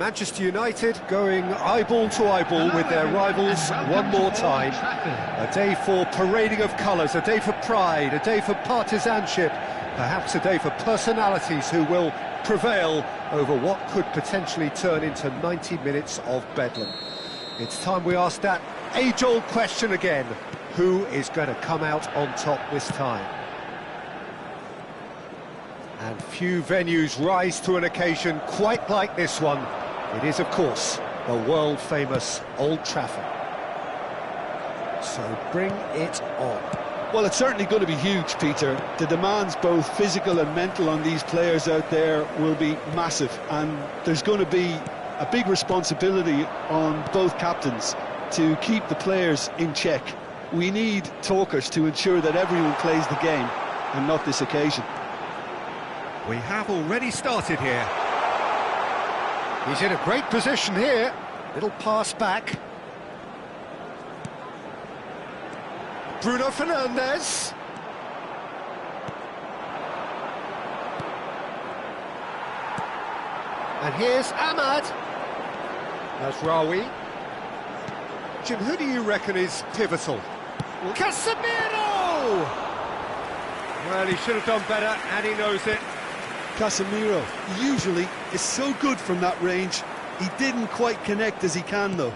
Manchester United going eyeball to eyeball with their rivals one more time. A day for parading of colours, a day for pride, a day for partisanship, perhaps a day for personalities who will prevail over what could potentially turn into 90 minutes of bedlam. It's time we ask that age-old question again: who is going to come out on top this time? And few venues rise to an occasion quite like this one. It is, of course, the world-famous Old Trafford. So bring it on. Well, it's certainly going to be huge, Peter. The demands, both physical and mental, on these players out there will be massive, and there's going to be a big responsibility on both captains to keep the players in check. We need talkers to ensure that everyone plays the game, and not this occasion. We have already started here. He's in a great position here. Little pass back. Bruno Fernandes. And here's Ahmad. That's Rawi. Jim, who do you reckon is pivotal? Casemiro! Well, he should have done better, and he knows it. Casemiro usually is so good from that range. He didn't quite connect as he can, though.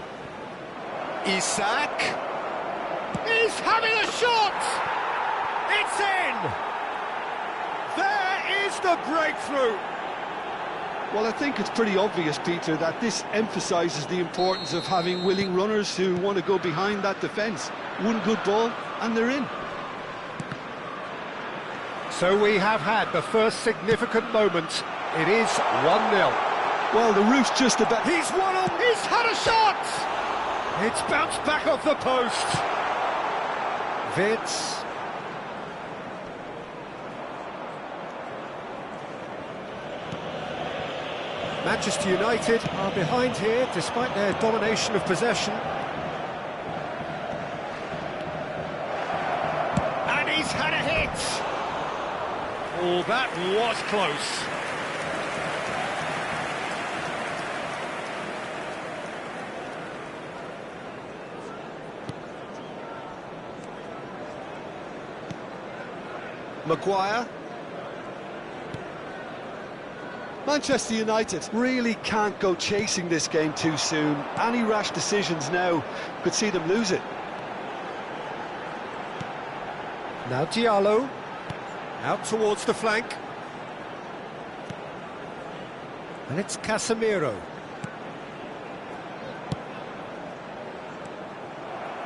Isak. He's having a shot! It's in! There is the breakthrough! Well, I think it's pretty obvious, Peter, that this emphasises the importance of having willing runners who want to go behind that defence. One good ball, and they're in. So we have had the first significant moment. It is 1-0. Well, the roof's just about... He's won on! He's had a shot! It's bounced back off the post. Vitz. Manchester United are behind here despite their domination of possession. And he's had a hit! Oh, that was close. Maguire. Manchester United really can't go chasing this game too soon. Any rash decisions now could see them lose it. Now Diallo. Out towards the flank. And it's Casemiro.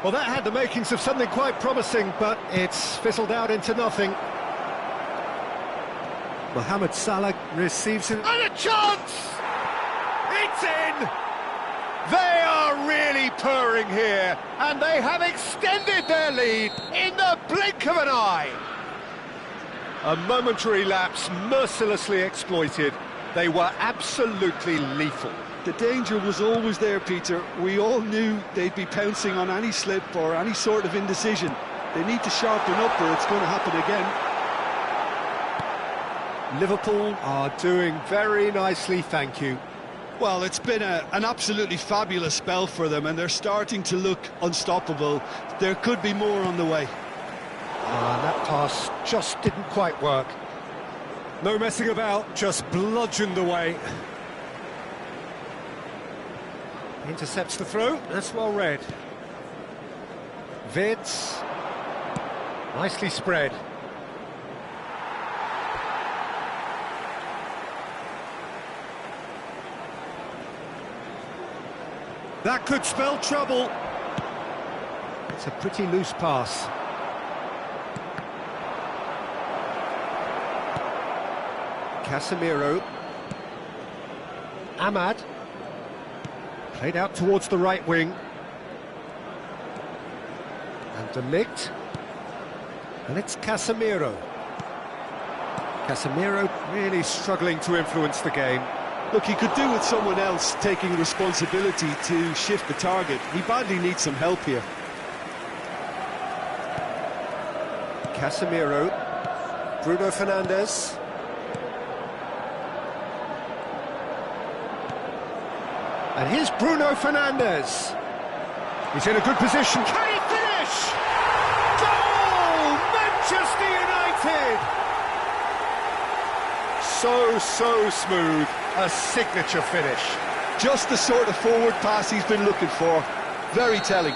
Well, that had the makings of something quite promising, but it's fizzled out into nothing. Mohamed Salah receives it. And a chance! It's in! They are really purring here, and they have extended their lead in the blink of an eye. A momentary lapse mercilessly exploited. They were absolutely lethal. The danger was always there, Peter. We all knew they'd be pouncing on any slip or any sort of indecision. They need to sharpen up or it's going to happen again. Liverpool are doing very nicely, thank you. Well, it's been an absolutely fabulous spell for them, and they're starting to look unstoppable. There could be more on the way. And that pass just didn't quite work. No messing about, just bludgeoned away. Intercepts the throw, that's well read. Vitz. Nicely spread. That could spell trouble. It's a pretty loose pass. Casemiro. Ahmad. Played out towards the right wing. And De Ligt. And it's Casemiro. Casemiro really struggling to influence the game. Look, he could do with someone else taking responsibility to shift the target. He badly needs some help here. Casemiro. Bruno Fernandes. And here's Bruno Fernandes. He's in a good position. Can he finish? Goal! Manchester United! So smooth. A signature finish. Just the sort of forward pass he's been looking for. Very telling.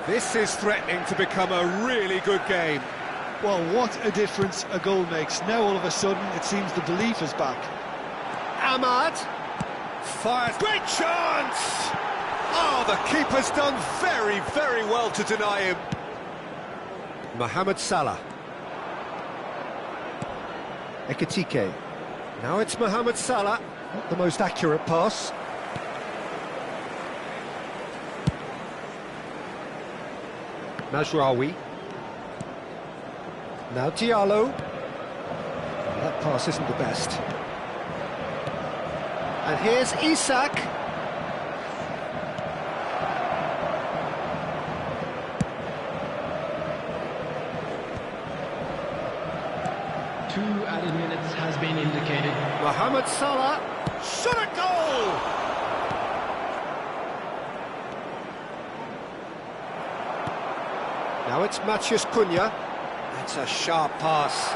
This is threatening to become a really good game. Well, what a difference a goal makes. Now all of a sudden it seems the belief is back. Ahmad fires. Great chance! Oh, the keeper's done very well to deny him. Mohamed Salah. Ekitike. Now it's Mohamed Salah. Not the most accurate pass. Mazraoui. Now Diallo. That pass isn't the best. And here's Isak. Two added minutes has been indicated. Mohamed Salah. Shot a goal! Now it's Matheus Cunha. That's a sharp pass.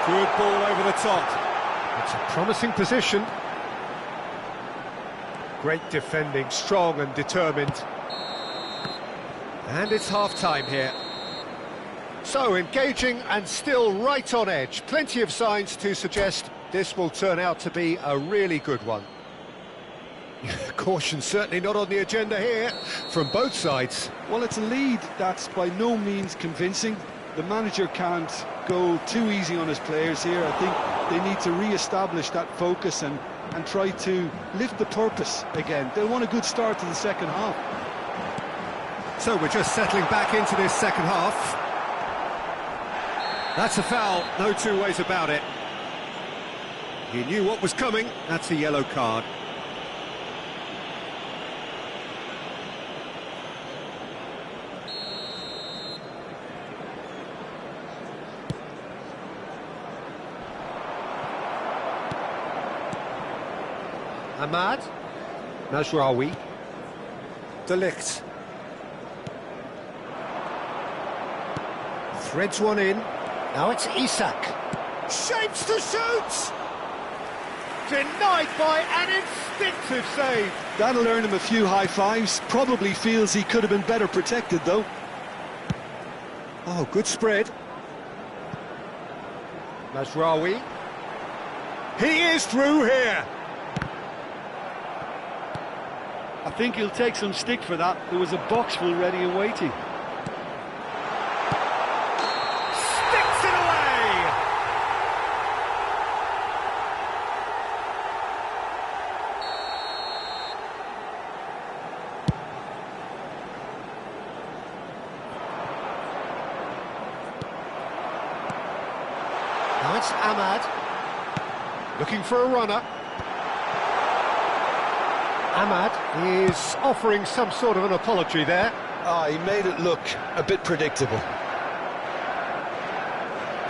Good ball over the top. It's a promising position. Great defending, strong and determined. And it's half-time here. So, engaging and still right on edge. Plenty of signs to suggest this will turn out to be a really good one. Caution certainly not on the agenda here, from both sides. Well, it's a lead that's by no means convincing. The manager can't go too easy on his players here. I think they need to re-establish that focus and try to lift the purpose again. They'll want a good start to the second half. So we're just settling back into this second half. That's a foul, no two ways about it. He knew what was coming, that's a yellow card. Ahmad, Mazraoui, De Ligt. Threads one in, now it's Isak. Shapes to shoot! Denied by an instinctive save. That'll earn him a few high fives. Probably feels he could have been better protected though. Oh, good spread. Mazraoui. He is through here. I think he'll take some stick for that. There was a box full ready and waiting. Sticks it away! Now it's Ahmad. Looking for a runner. Ahmad is offering some sort of an apology there. He made it look a bit predictable.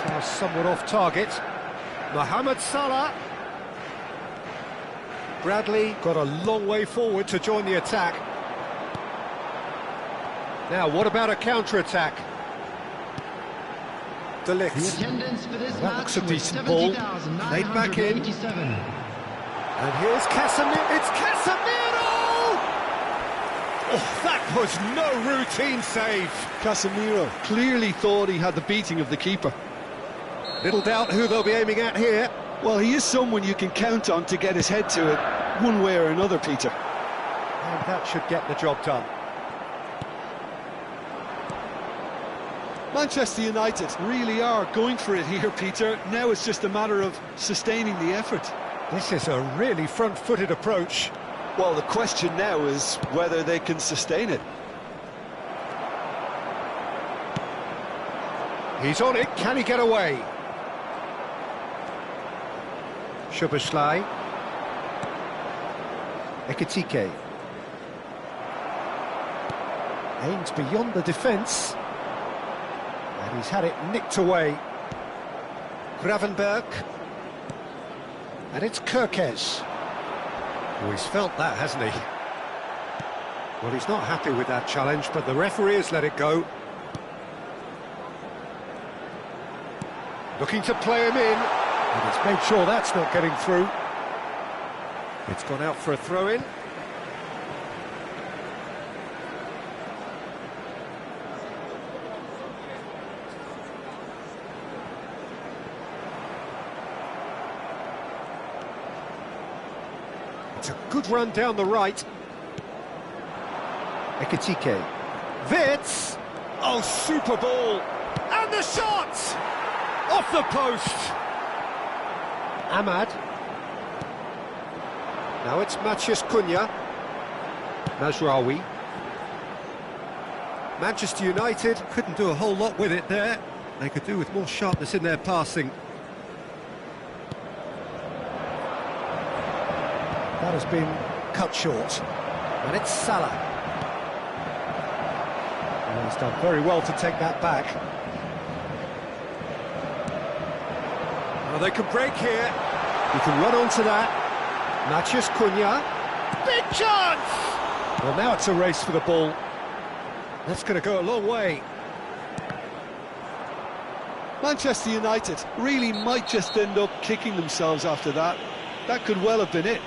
Pass somewhat off target. Mohamed Salah. Bradley got a long way forward to join the attack. Now, what about a counter-attack? De Ligt. The attendance for this That looks match a was decent ball. Laid back in. 70,987. And here's Casemiro. It's Casemiro! Oh, that was no routine save. Casemiro clearly thought he had the beating of the keeper. Little doubt who they'll be aiming at here. Well, he is someone you can count on to get his head to it, one way or another, Peter. And that should get the job done. Manchester United really are going for it here, Peter. Now it's just a matter of sustaining the effort. This is a really front-footed approach. Well, the question now is whether they can sustain it. He's on it, can he get away? Szoboszlai. Ekitike. Aims beyond the defence. And he's had it nicked away. Gravenberg. And it's Kerkez. Oh, he's felt that, hasn't he? Well, he's not happy with that challenge, but the referee has let it go. Looking to play him in, and he's made sure that's not getting through. It's gone out for a throw-in. It's a good run down the right. Ekitike. Wits! Oh, super ball! And the shot! Off the post! Ahmad. Now it's Maciej Cunha. Mazraoui. Manchester United couldn't do a whole lot with it there. They could do with more sharpness in their passing. That has been cut short. And it's Salah. And he's done very well to take that back. Well, they can break here. You can run onto that. Maciej Cunha. Big chance! Well, now it's a race for the ball. That's going to go a long way. Manchester United really might just end up kicking themselves after that. That could well have been it.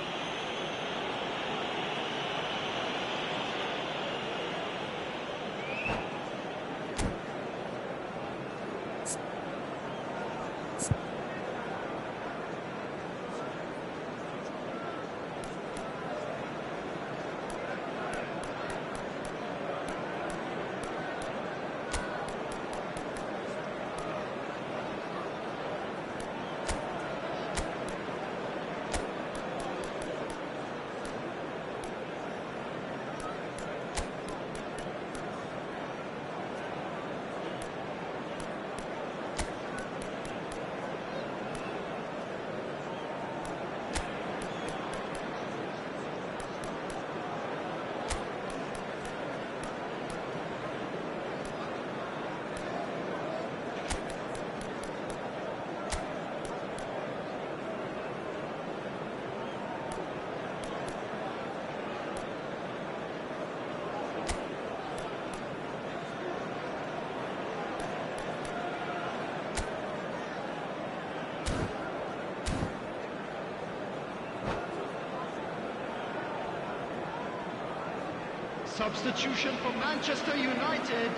Substitution for Manchester United.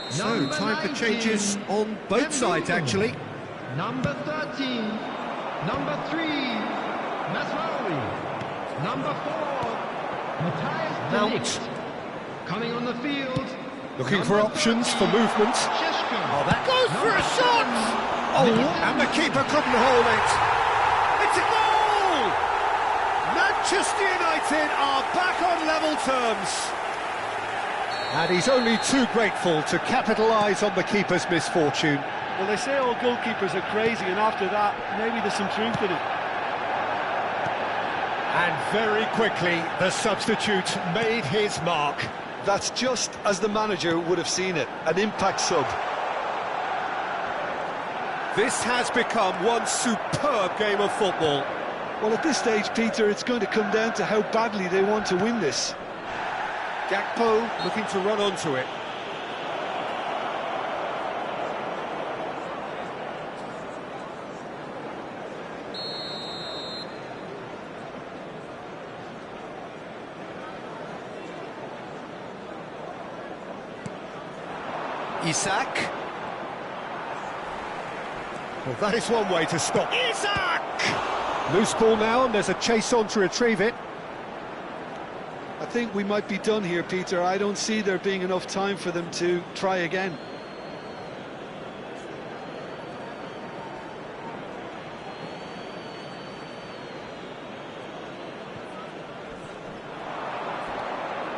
So, time for changes on both sides, actually. Number 13, number 3, Mazraoui. Number 4, Matthias de Ligt. Coming on the field. Looking for options for movement. Oh, that goes for a shot! Oh, and the keeper couldn't hold it. It's a goal! Manchester United are back on level terms. And he's only too grateful to capitalise on the keeper's misfortune. Well, they say all goalkeepers are crazy, and after that, maybe there's some truth in it. And very quickly, the substitute made his mark. That's just as the manager would have seen it, an impact sub. This has become one superb game of football. Well, at this stage, Peter, it's going to come down to how badly they want to win this. Gakpo looking to run onto it. Isak. Well, that is one way to stop. Isak! Loose ball now, and there's a chase on to retrieve it. I think we might be done here, Peter. I don't see there being enough time for them to try again.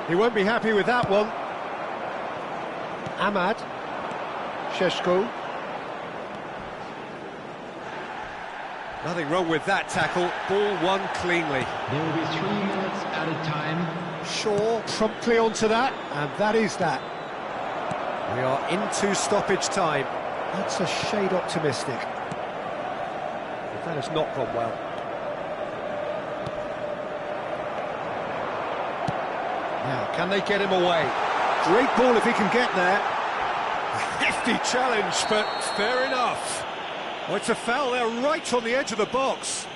He won't be happy with that one. Ahmad. Sheshko. Nothing wrong with that tackle. Ball won cleanly. There will be 3 minutes at a time. Shaw promptly onto that, and that is that. We are into stoppage time. That's a shade optimistic. But that has not gone well. Now, can they get him away? Great ball if he can get there. Hefty challenge, but fair enough. Oh, it's a foul there, right on the edge of the box.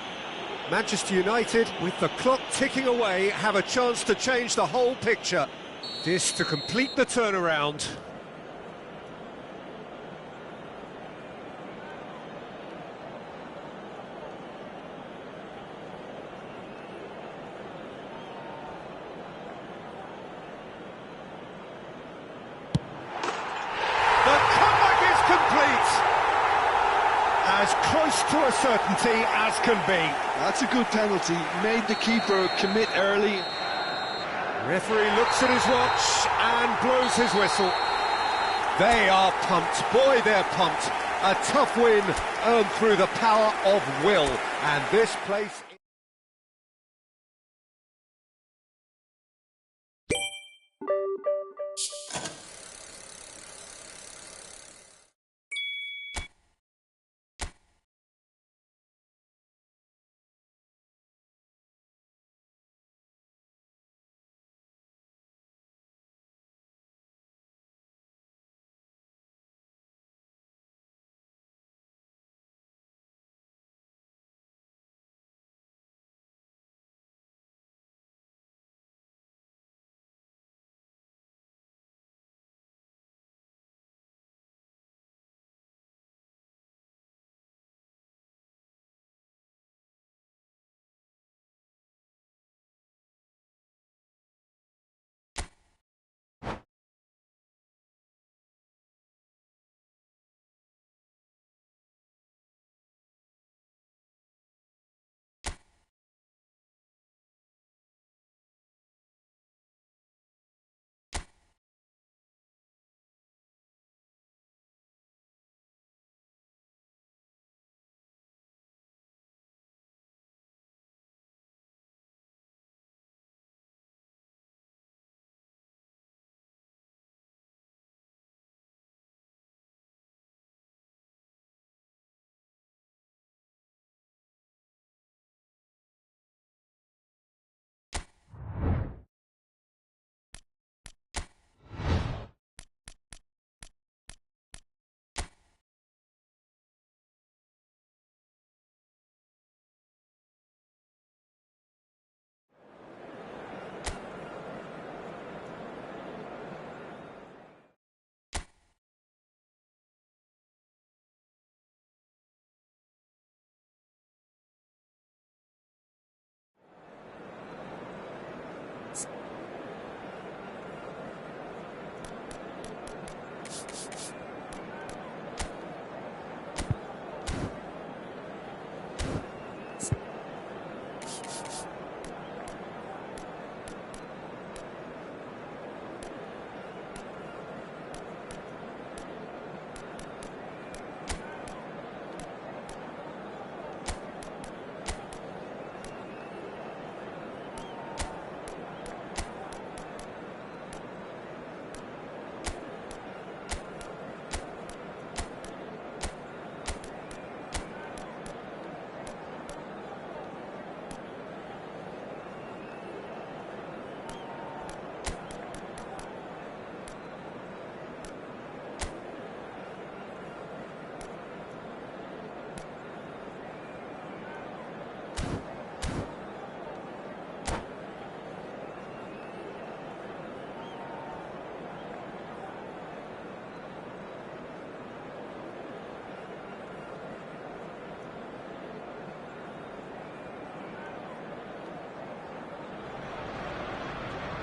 Manchester United, with the clock ticking away, have a chance to change the whole picture. This to complete the turnaround. As close to a certainty as can be. That's a good penalty, made the keeper commit early. Referee looks at his watch and blows his whistle. They are pumped, boy they're pumped. A tough win earned through the power of will, and this place...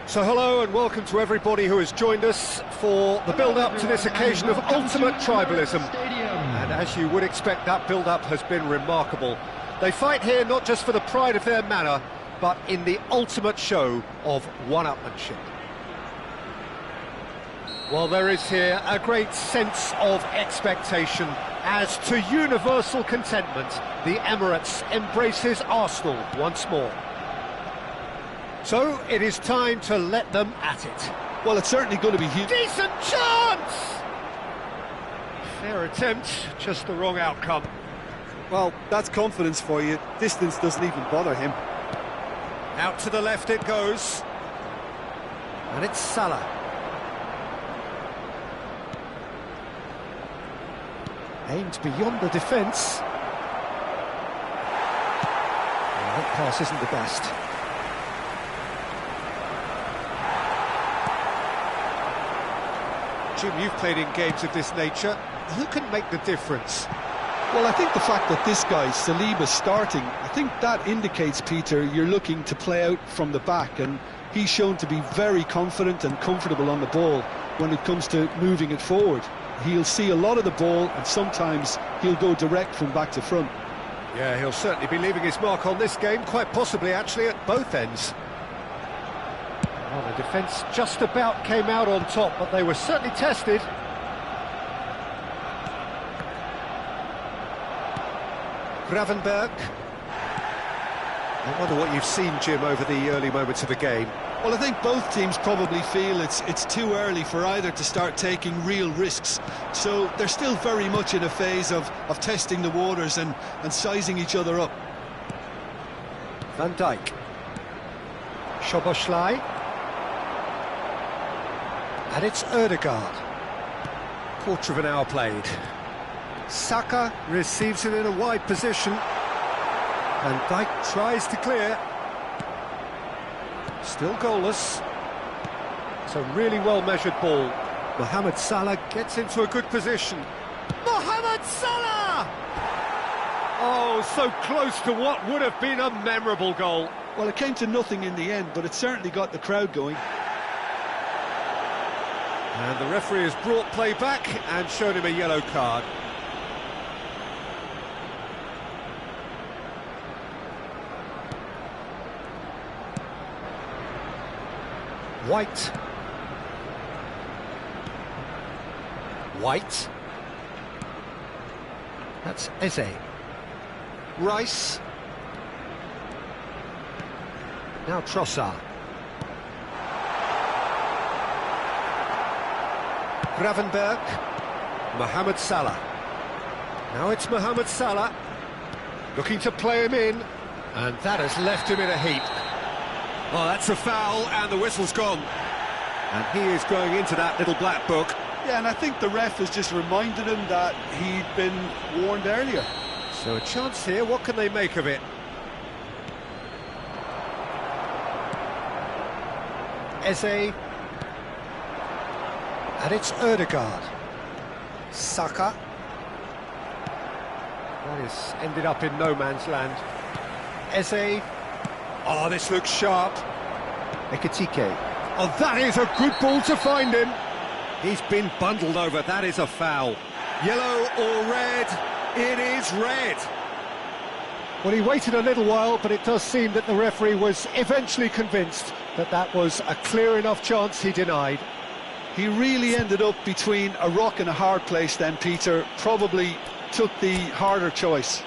So hello and welcome to everybody who has joined us for the build-up to this occasion of ultimate tribalism. And as you would expect, that build-up has been remarkable. They fight here not just for the pride of their manor, but in the ultimate show of one-upmanship. Well, there is here a great sense of expectation as to universal contentment, the Emirates embraces Arsenal once more. So, it is time to let them at it. Well, it's certainly going to be huge. Decent chance! Fair attempt, just the wrong outcome. Well, that's confidence for you. Distance doesn't even bother him. Out to the left it goes. And it's Salah. Aimed beyond the defence. That pass isn't the best. Jim, you've played in games of this nature. Who can make the difference? Well, I think the fact that this guy, Saliba's starting, I think that indicates, Peter, you're looking to play out from the back, and he's shown to be very confident and comfortable on the ball when it comes to moving it forward. He'll see a lot of the ball, and sometimes he'll go direct from back to front. Yeah, he'll certainly be leaving his mark on this game, quite possibly actually at both ends. Well, the defence just about came out on top, but they were certainly tested. Gravenberg. I wonder what you've seen, Jim, over the early moments of the game. Well, I think both teams probably feel it's too early for either to start taking real risks. So they're still very much in a phase of testing the waters and sizing each other up. Van Dijk. Szoboszlai. And it's Ødegaard. Quarter of an hour played. Saka receives it in a wide position. Van Dijk tries to clear. Still goalless. It's a really well-measured ball. Mohamed Salah gets into a good position. Mohamed Salah! Oh, so close to what would have been a memorable goal. Well, it came to nothing in the end, but it certainly got the crowd going. And the referee has brought play back and shown him a yellow card. White. White. That's Eze. Rice. Now Trossard. Gravenberg. Mohamed Salah. Now it's Mohamed Salah. Looking to play him in. And that has left him in a heap. Oh, that's a foul, and the whistle's gone. And he is going into that little black book. Yeah, and I think the ref has just reminded him that he'd been warned earlier. So a chance here, what can they make of it? Eze. And it's Ødegaard. Saka. That has ended up in no man's land. Eze. Oh, this looks sharp. Ekitike. Oh, that is a good ball to find him. He's been bundled over. That is a foul. Yellow or red? It is red. Well, he waited a little while, but it does seem that the referee was eventually convinced that that was a clear enough chance he denied. He really ended up between a rock and a hard place then, Peter. Probably took the harder choice.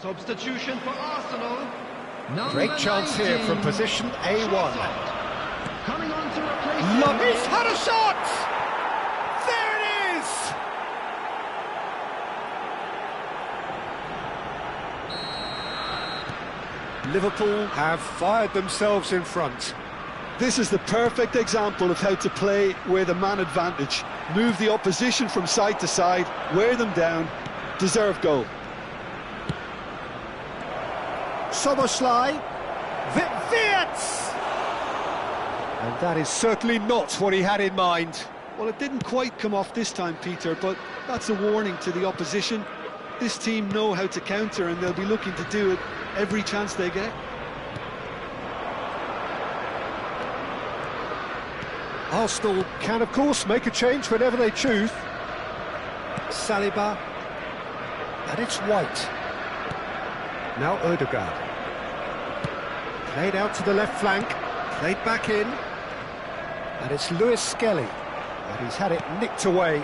Substitution for Arsenal. Great chance here from position A1. Coming on to replace him. Look, he's had a shot! There it is! Liverpool have fired themselves in front. This is the perfect example of how to play with a man advantage. Move the opposition from side to side, wear them down, deserve goal. Szoboszlai, Wirtz! And that is certainly not what he had in mind. Well, it didn't quite come off this time, Peter, but that's a warning to the opposition. This team know how to counter, and they'll be looking to do it every chance they get. Arsenal can, of course, make a change whenever they choose. Saliba, and it's White. Now Ødegaard. Played out to the left flank, played back in, and it's Lewis Skelly, and he's had it nicked away.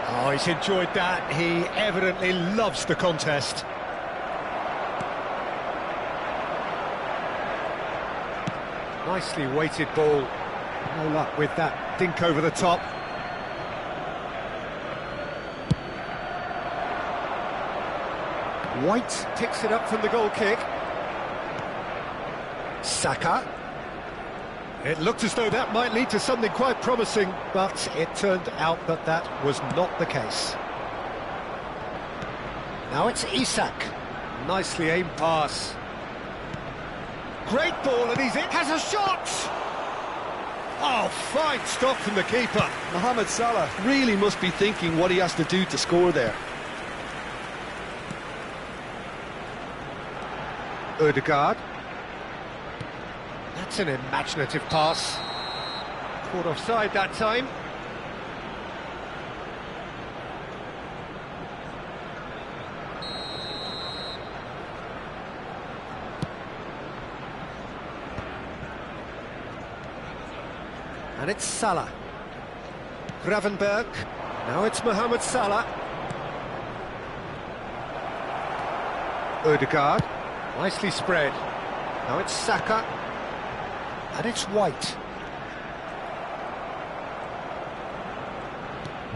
Oh, he's enjoyed that. He evidently loves the contest. Nicely weighted ball. No luck with that dink over the top. White picks it up from the goal kick. Saka. It looked as though that might lead to something quite promising, but it turned out that that was not the case. Now it's Isak. Nicely aimed pass. Great ball, and he's in. Has a shot! Oh, fine stop from the keeper. Mohamed Salah really must be thinking what he has to do to score there. Ødegaard. That's an imaginative pass. Caught offside that time. And it's Salah. Gravenberg. Now it's Mohamed Salah. Ødegaard. Nicely spread. Now it's Saka. And it's White.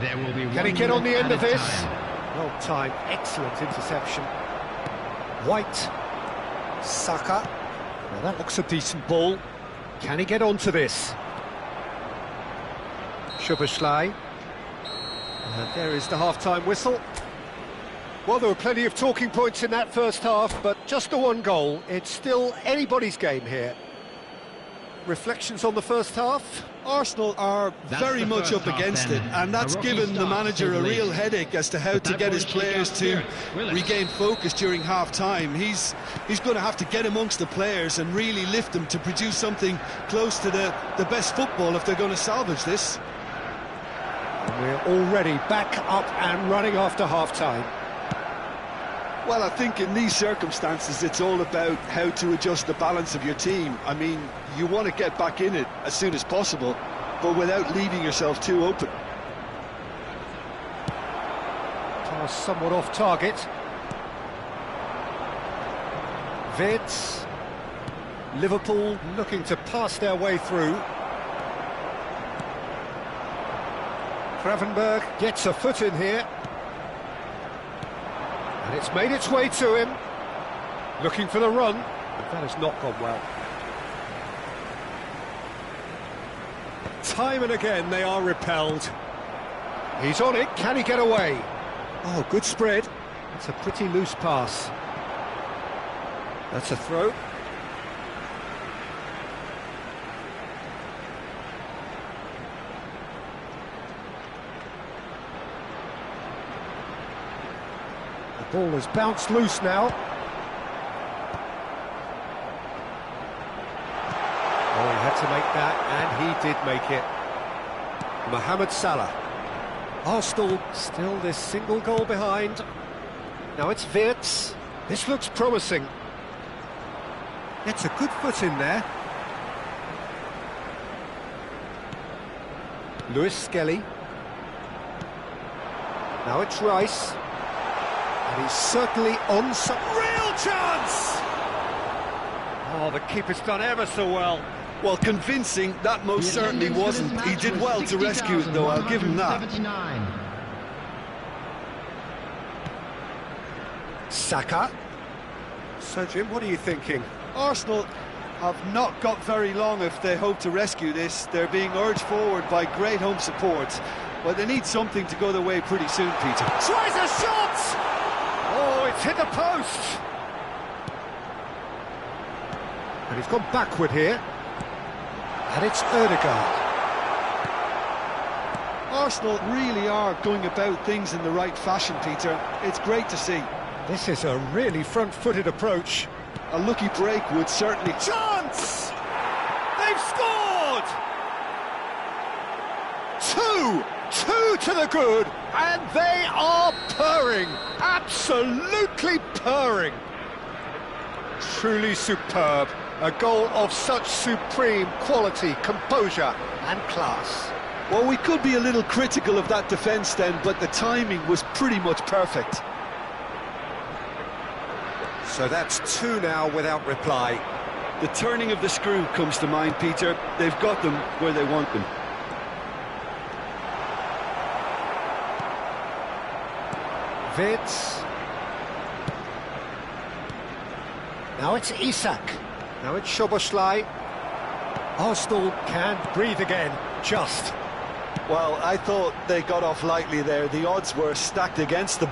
There will be Can he get on the end of this? Well timed, excellent interception. White. Saka. Now that looks a decent ball. Can he get onto this? Szoboszlai. And there is the half-time whistle. Well, there were plenty of talking points in that first half, but just the one goal. It's still anybody's game here. Reflections on the first half? Arsenal are very much up against it, and that's given the manager a real headache as to how to get his players to regain focus during half-time. He's going to have to get amongst the players and really lift them to produce something close to the best football if they're going to salvage this. And we're already back up and running after half-time. Well, I think in these circumstances it's all about how to adjust the balance of your team. I mean, you want to get back in it as soon as possible, but without leaving yourself too open. Pass somewhat off target. Vids. Liverpool looking to pass their way through. Gravenberg gets a foot in here. And it's made its way to him. Looking for the run. But that has not gone well. Time and again they are repelled. He's on it. Can he get away? Oh, good spread. It's a pretty loose pass. That's a throw. The ball has bounced loose now. Oh, he had to make that, and he did make it. Mohamed Salah. Arsenal still this single goal behind. Now it's Wirtz. This looks promising. Gets a good foot in there. Lewis Skelly. Now it's Rice. And he's certainly on some real chance! Oh, the keeper's done ever so well. Well, convincing, that most certainly wasn't. He did well to rescue it, though, I'll give him that. Saka. So, Jim, what are you thinking? Arsenal have not got very long if they hope to rescue this. They're being urged forward by great home support. But they need something to go their way pretty soon, Peter. Tries a shot! Oh, it's hit the post! And he's gone backward here. And it's Ødegaard. Arsenal really are going about things in the right fashion, Peter. It's great to see. This is a really front-footed approach. A lucky break would certainly... Chance! They've scored! Two to the good, and they are purring, absolutely purring. Truly superb, a goal of such supreme quality, composure and class. Well, we could be a little critical of that defence then, but the timing was pretty much perfect. So that's two now without reply. The turning of the screw comes to mind, Peter. They've got them where they want them. Vids. Now it's Isak. Now it's Szoboszlai. Arsenal can breathe again, just. Well, I thought they got off lightly there. The odds were stacked against them.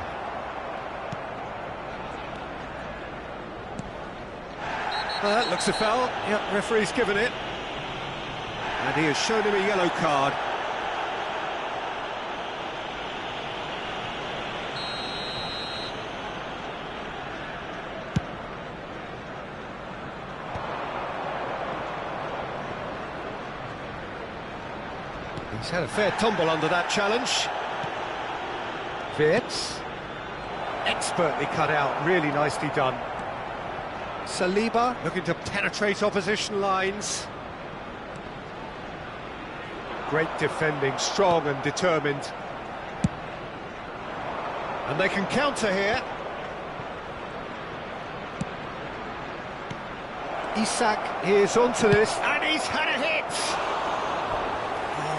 That looks a foul. Yep, referee's given it. And he has shown him a yellow card. He's had a fair tumble under that challenge. Wirtz. Expertly cut out, really nicely done. Saliba looking to penetrate opposition lines. Great defending, strong and determined. And they can counter here. Isak is onto this, and he's had a hit!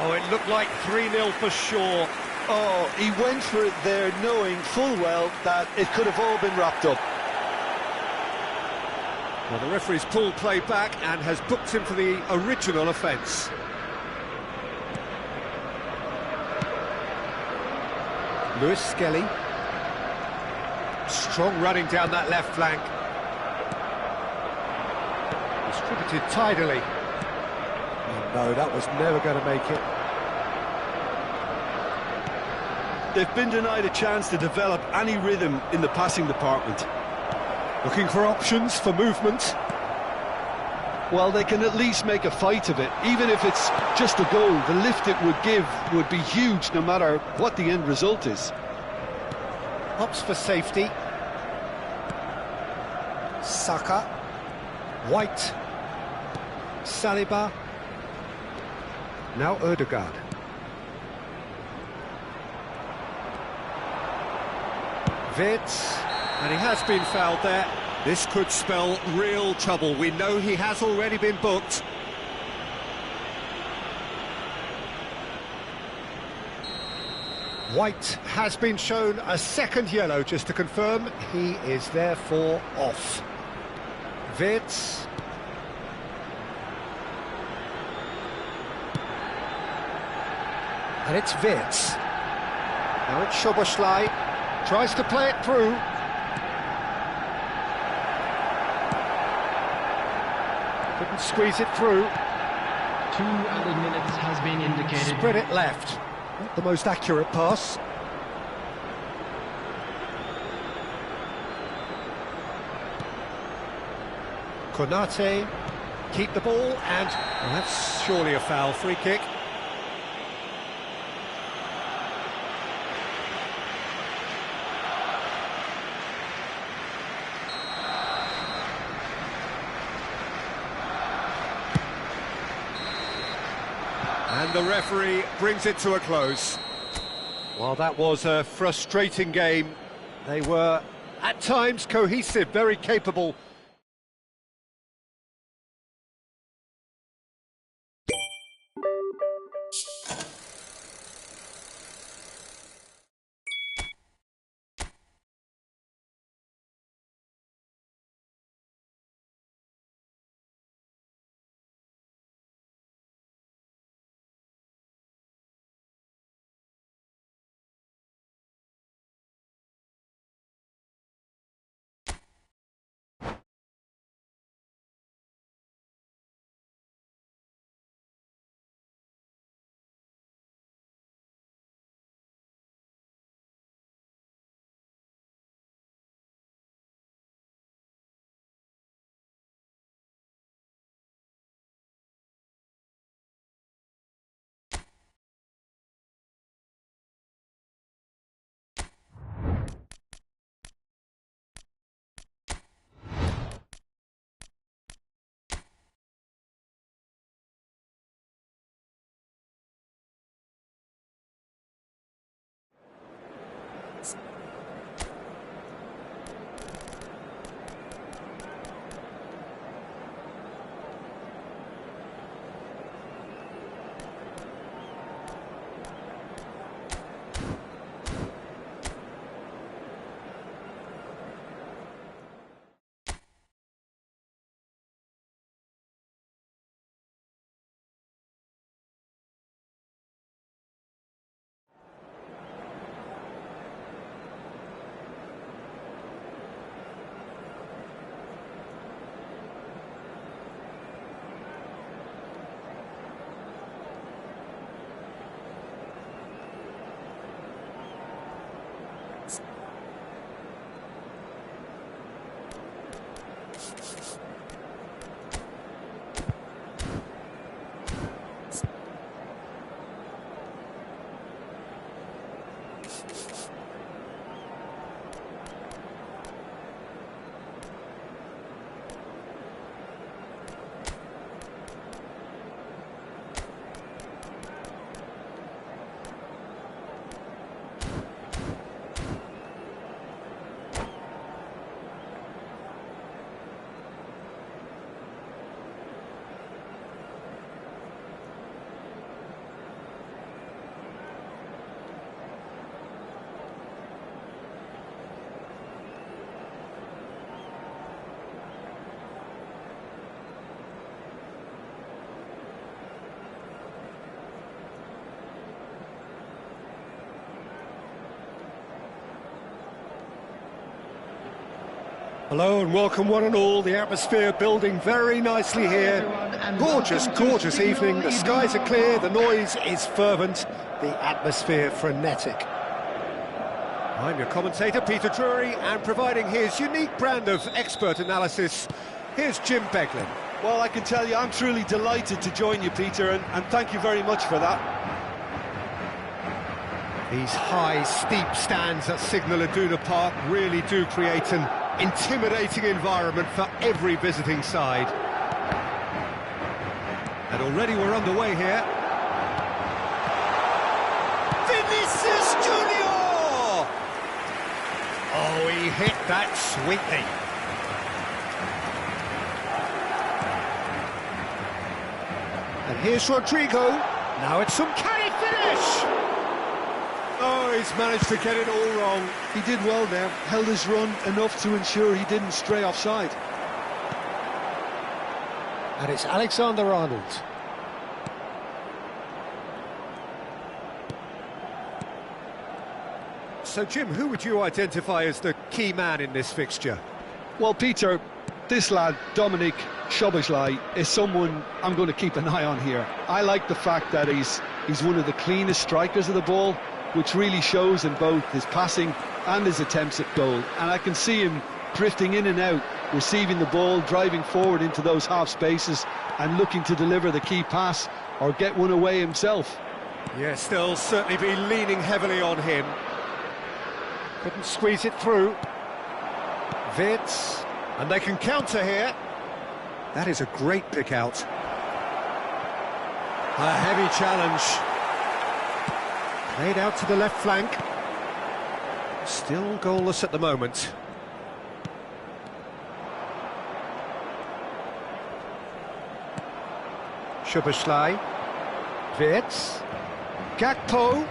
Oh, it looked like 3-0 for sure. Oh, he went for it there, knowing full well that it could have all been wrapped up. Well, the referee's pulled play back and has booked him for the original offence. Lewis Skelly. Strong running down that left flank. Distributed tidily. Oh, no, that was never going to make it. They've been denied a chance to develop any rhythm in the passing department. Looking for options for movement. Well, they can at least make a fight of it. Even if it's just a goal, the lift it would give would be huge no matter what the end result is. Opts for safety. Saka. White. Saliba. Now Ødegaard. Wirtz. And he has been fouled there. This could spell real trouble. We know he has already been booked. White has been shown a second yellow, just to confirm. He is therefore off. Wirtz. And it's Wirtz. Now it's Szoboszlai. Tries to play it through. Couldn't squeeze it through. 2 added minutes has been indicated. Spread it left. Not the most accurate pass. Konate. Keep the ball and... well, that's surely a foul. Free kick. And the referee brings it to a close. Well, that was a frustrating game. They were, at times, cohesive, very capable. Hello and welcome one and all. The atmosphere building very nicely here. Gorgeous, gorgeous evening. The skies are clear, the noise is fervent, the atmosphere frenetic. I'm your commentator, Peter Drury, and providing his unique brand of expert analysis, here's Jim Beglin. Well, I can tell you, I'm truly delighted to join you, Peter, and thank you very much for that. These high, steep stands at Signal Iduna Park really do create an intimidating environment for every visiting side. And already we're underway here. Vinicius Junior! Oh, he hit that sweetly. And here's Rodrigo. Now it's some canny finish! Oh, he's managed to get it all wrong. He did well there, held his run enough to ensure he didn't stray offside. And it's Alexander-Arnold. So, Jim, who would you identify as the key man in this fixture? Well, Peter, this lad, Dominik Szoboszlai, is someone I'm going to keep an eye on here. I like the fact that he's one of the cleanest strikers of the ball, which really shows in both his passing and his attempts at goal. And I can see him drifting in and out, receiving the ball, driving forward into those half spaces and looking to deliver the key pass or get one away himself. Yes, they'll certainly be leaning heavily on him. Couldn't squeeze it through. Vitz, and they can counter here. That is a great pick out. A heavy challenge. Played out to the left flank. Still goalless at the moment. Szoboszlai. Vitz. Gakpo.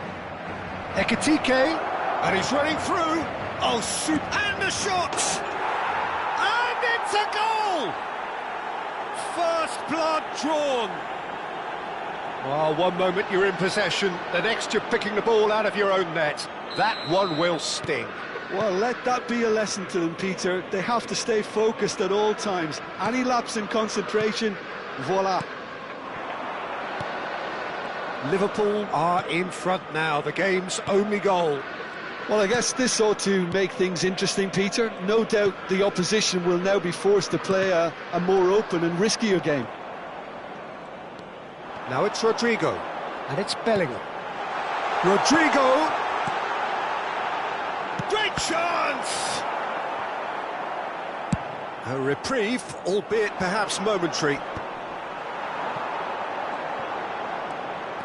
Ekitike. And he's running through. Oh, super. And the shot! And it's a goal! First blood drawn. Oh, one moment you're in possession, the next you're picking the ball out of your own net. That one will sting. Well, let that be a lesson to them, Peter. They have to stay focused at all times. Any lapse in concentration, voila. Liverpool are in front now, the game's only goal. Well, I guess this ought to make things interesting, Peter. No doubt the opposition will now be forced to play a more open and riskier game. Now it's Rodrigo, and it's Bellingham. Rodrigo! Great chance! A reprieve, albeit perhaps momentary.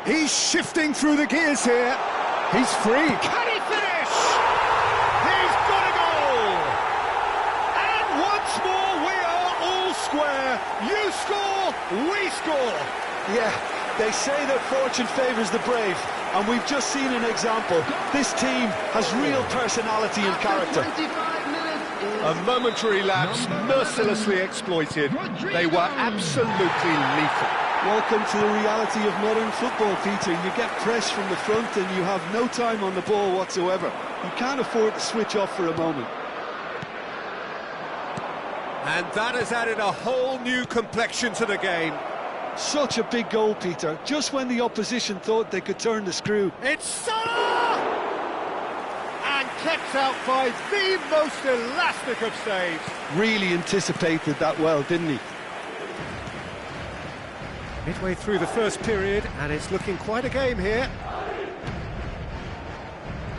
He's shifting through the gears here. He's free. Can he finish? He's got a goal! And once more we are all square. You score, we score. Yeah, they say that fortune favours the brave, and we've just seen an example. This team has real personality and character. A momentary lapse, mercilessly exploited. They were absolutely lethal. Welcome to the reality of modern football, Peter. You get press from the front and you have no time on the ball whatsoever. You can't afford to switch off for a moment. And that has added a whole new complexion to the game. Such a big goal, Peter, just when the opposition thought they could turn the screw. It's Salah! And kept out by the most elastic of saves. Really anticipated that well, didn't he? Midway through the first period, and it's looking quite a game here.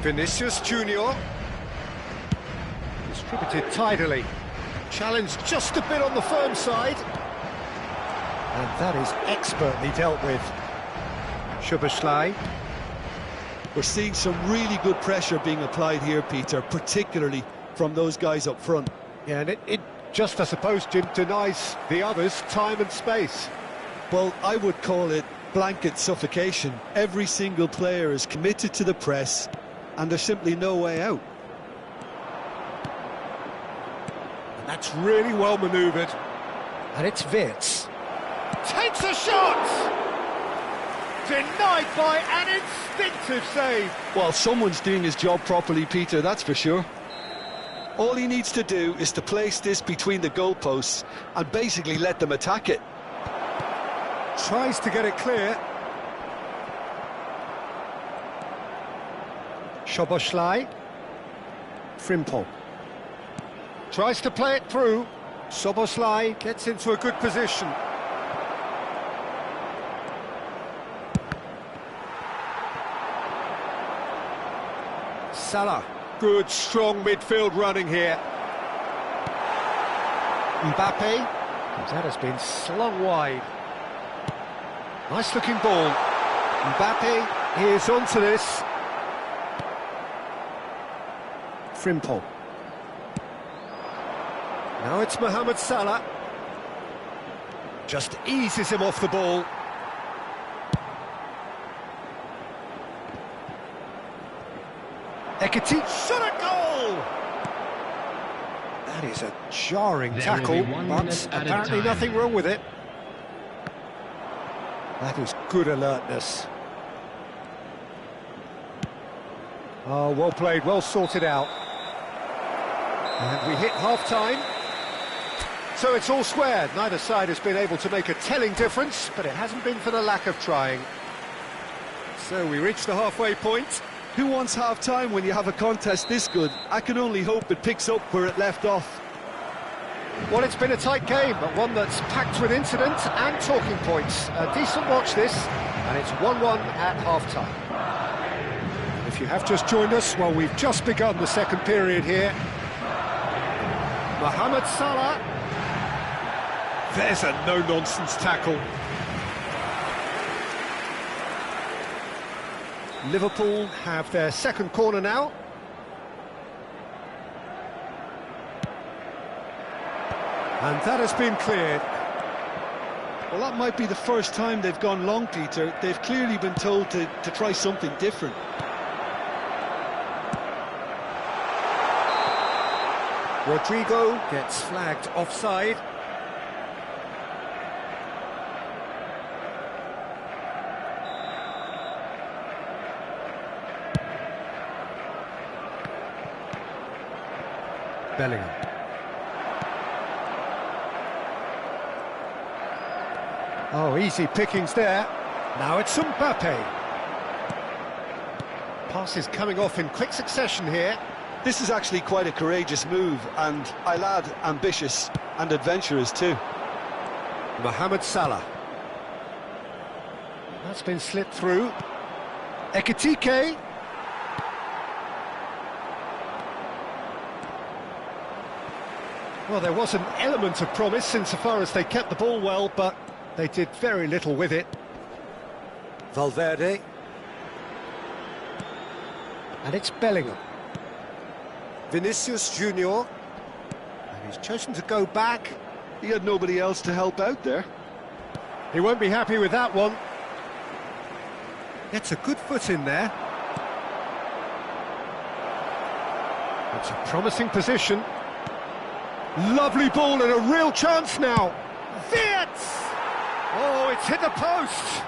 Vinicius Junior. Distributed tidily. Challenged just a bit on the firm side. And that is expertly dealt with. Szoboszlai. We're seeing some really good pressure being applied here, Peter, particularly from those guys up front. Yeah, and it just, I suppose, Jim, denies the others time and space. Well, I would call it blanket suffocation. Every single player is committed to the press, and there's simply no way out. And that's really well manoeuvred. And it's Vitz. Takes a shot! Denied by an instinctive save. Well, someone's doing his job properly, Peter, that's for sure. All he needs to do is to place this between the goalposts and basically let them attack it. Tries to get it clear. Szoboszlai. Frimpong. Tries to play it through. Szoboszlai gets into a good position. Salah. Good, strong midfield running here. Mbappe. That has been slung wide. Nice looking ball. Mbappe is onto this. Frimpong. Now it's Mohamed Salah. Just eases him off the ball. Ekiti, shot a goal! That is a jarring tackle, but apparently nothing wrong with it. That is good alertness. Oh, well played, well sorted out. And we hit half-time. So it's all squared. Neither side has been able to make a telling difference, but it hasn't been for the lack of trying. So we reach the halfway point. Who wants half-time when you have a contest this good? I can only hope it picks up where it left off. Well, it's been a tight game, but one that's packed with incident and talking points. A decent watch this, and it's 1-1 at half-time. If you have just joined us, well, we've just begun the second period here. Mohamed Salah. There's a no-nonsense tackle. Liverpool have their second corner now. And that has been cleared. Well, that might be the first time they've gone long, Peter. They've clearly been told to try something different. Rodrigo gets flagged offside. Bellingham. Oh, easy pickings there. Now it's Mbappe. Passes coming off in quick succession here. This is actually quite a courageous move, and I'll add ambitious and adventurous too. Mohamed Salah. That's been slipped through. Ekitike. Well, there was an element of promise insofar as they kept the ball well, but they did very little with it. Valverde. And it's Bellingham. Vinicius Junior. And he's chosen to go back. He had nobody else to help out there. He won't be happy with that one. Gets a good foot in there. It's a promising position. Lovely ball and a real chance now. Wirtz! Oh, it's hit the post.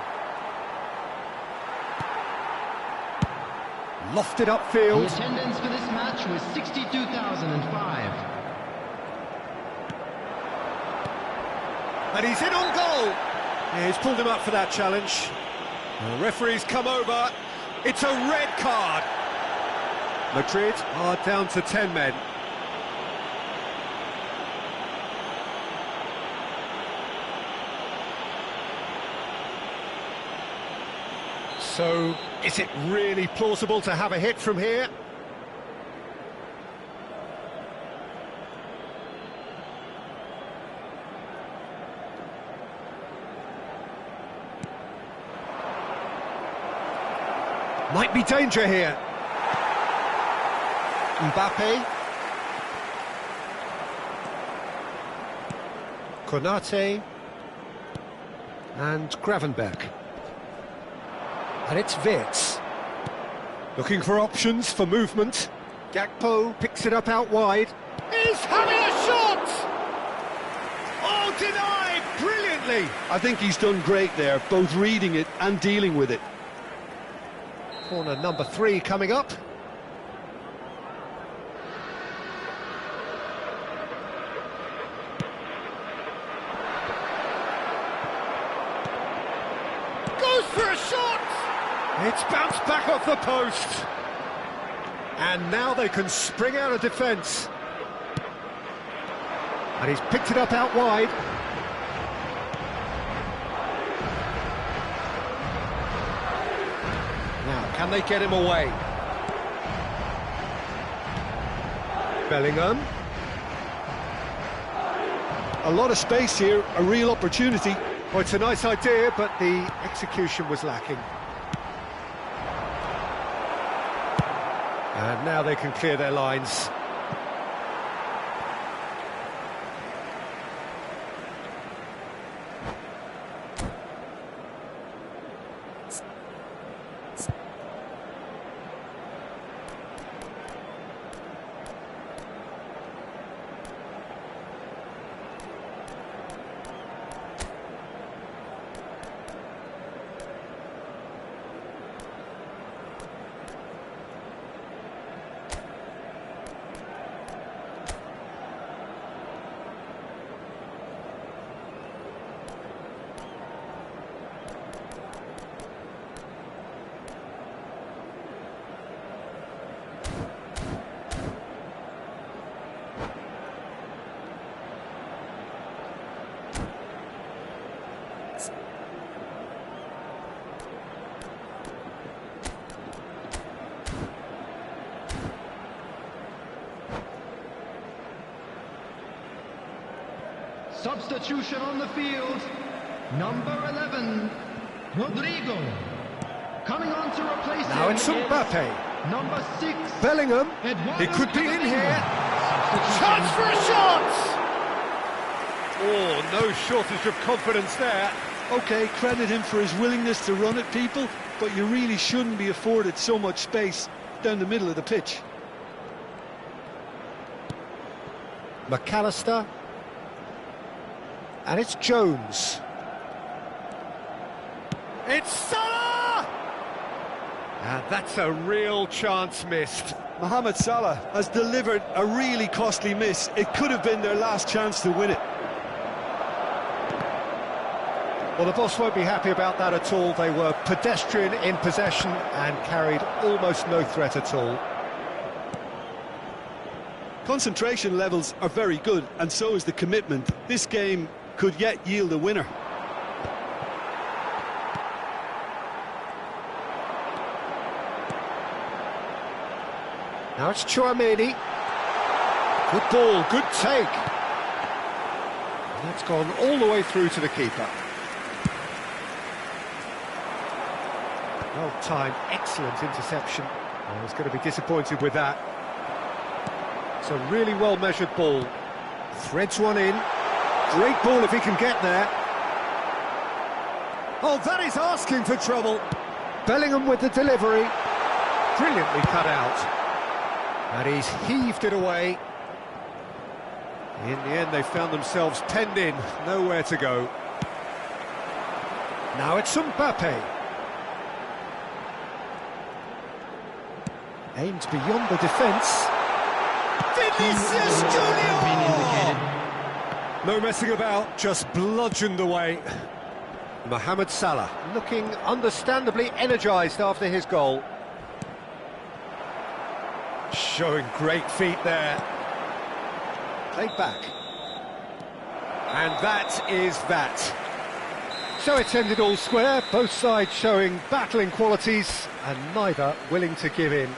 Lofted upfield. The attendance for this match was 62,005. And he's in on goal. Yeah, he's pulled him up for that challenge. The referee's come over. It's a red card. Madrid are down to 10 men. So, is it really plausible to have a hit from here? Might be danger here. Mbappe. Konate. And Gravenberg. And it's Wirtz. Looking for options for movement. Gakpo picks it up out wide. He's having a shot! Oh, denied brilliantly! I think he's done great there, both reading it and dealing with it. Corner number 3 coming up. for a shot! It's bounced back off the post. And now they can spring out of defence. And he's picked it up out wide. Now, can they get him away? Bellingham. A lot of space here, a real opportunity. Well, it's a nice idea, but the execution was lacking. And now they can clear their lines. Substitution on the field. Number 11, Rodrigo. Coming on to replace Now him it's is Mbappe. number 6, Bellingham. Eduardo It could be in Camavinga. here. Substitution. Chance for a shot! Oh, no shortage of confidence there. Okay, credit him for his willingness to run at people, but you really shouldn't be afforded so much space down the middle of the pitch. McAllister. And it's Jones. It's Salah! And that's a real chance missed. Mohamed Salah has delivered a really costly miss. It could have been their last chance to win it. Well, the boss won't be happy about that at all. They were pedestrian in possession and carried almost no threat at all. Concentration levels are very good, and so is the commitment. This game could yet yield a winner. Now it's Chouameni. Good ball, good take. And that's gone all the way through to the keeper. Well-timed, excellent interception. I was going to be disappointed with that. It's a really well-measured ball. Threads one in. Great ball if he can get there. Oh, that is asking for trouble. Bellingham with the delivery. Brilliantly cut out. And he's heaved it away. In the end, they found themselves penned in. Nowhere to go. Now it's Mbappe. Aimed beyond the defence. Vinicius Junior! No messing about, just bludgeoned away. Mohamed Salah looking understandably energised after his goal. Showing great feet there. Played back. And that is that. So it's ended all square, both sides showing battling qualities and neither willing to give in.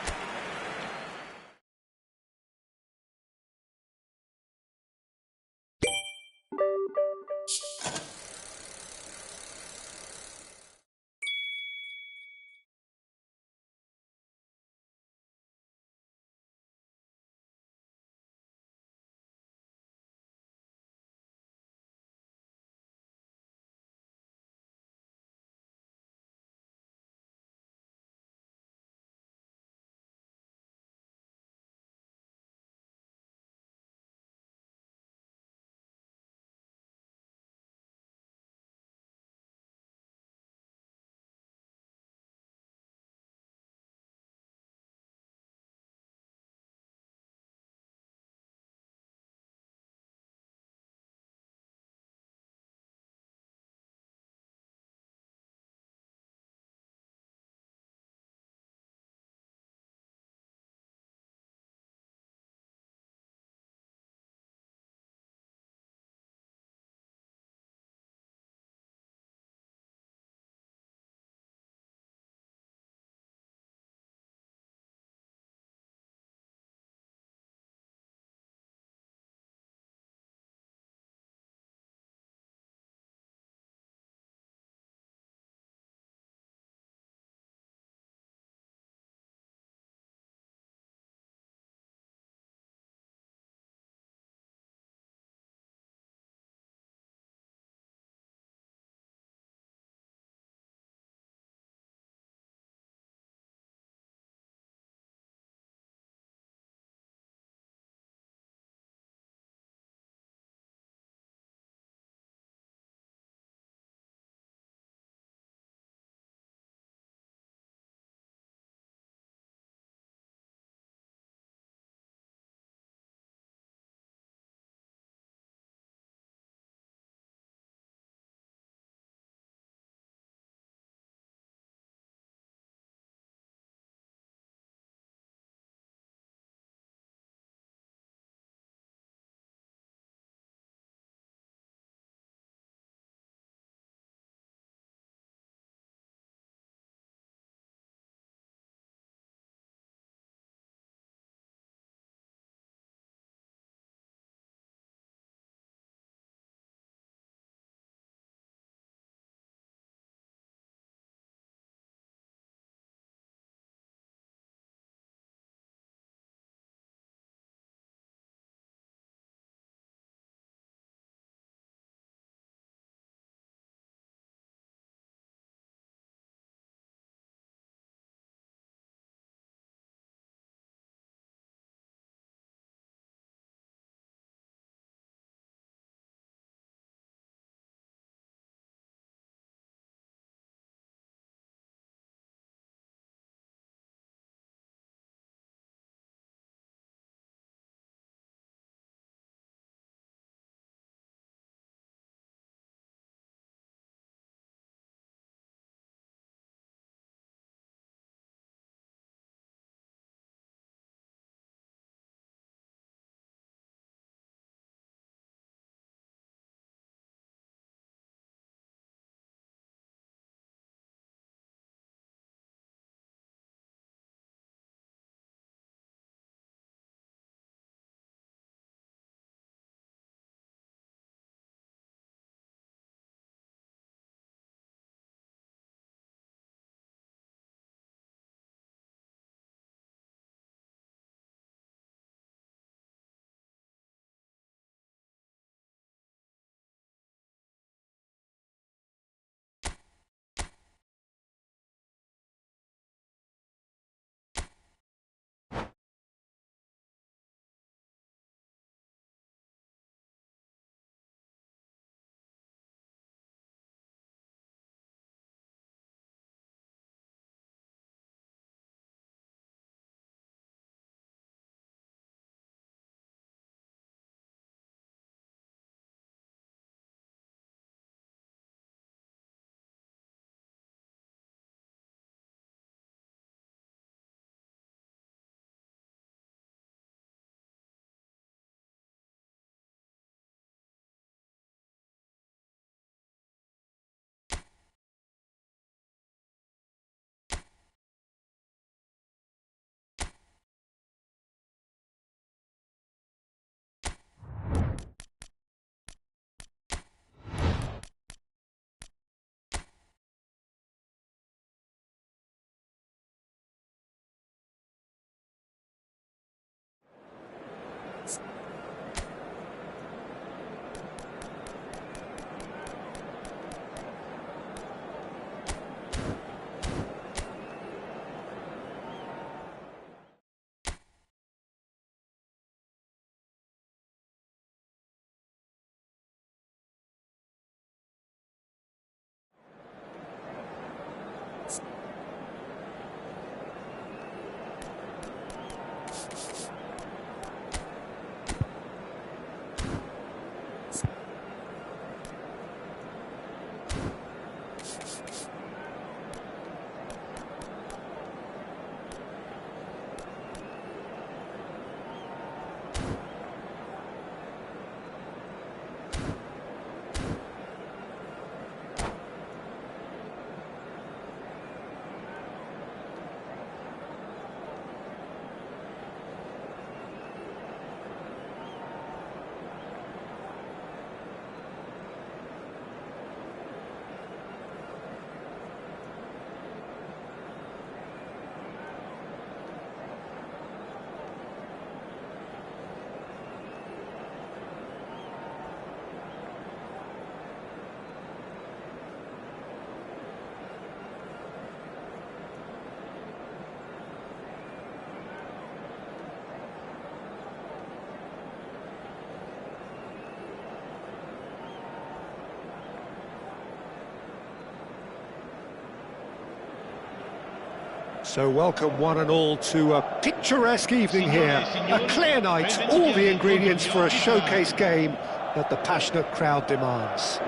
So welcome one and all to a picturesque evening here, a clear night, all the ingredients for a showcase game that the passionate crowd demands.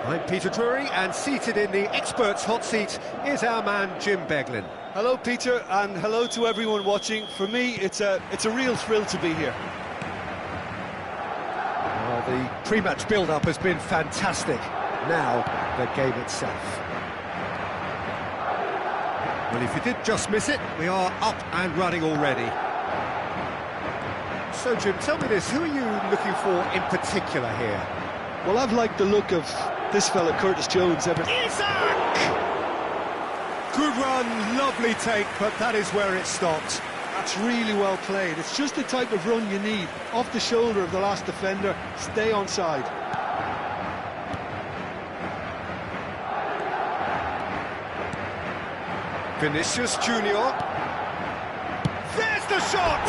I'm Peter Drury, and seated in the experts' hot seat is our man Jim Beglin. Hello Peter, and hello to everyone watching. For me, it's a real thrill to be here. Well, the pre-match build-up has been fantastic. Now, the game itself. Well, if you did just miss it, we are up and running already. So, Jim, tell me this, who are you looking for in particular here? Well, I've liked the look of this fella, Curtis Jones, ever. Isak! Good run, lovely take, but that is where it stopped. That's really well played. It's just the type of run you need. Off the shoulder of the last defender, stay onside. Vinicius Junior. There's the shot!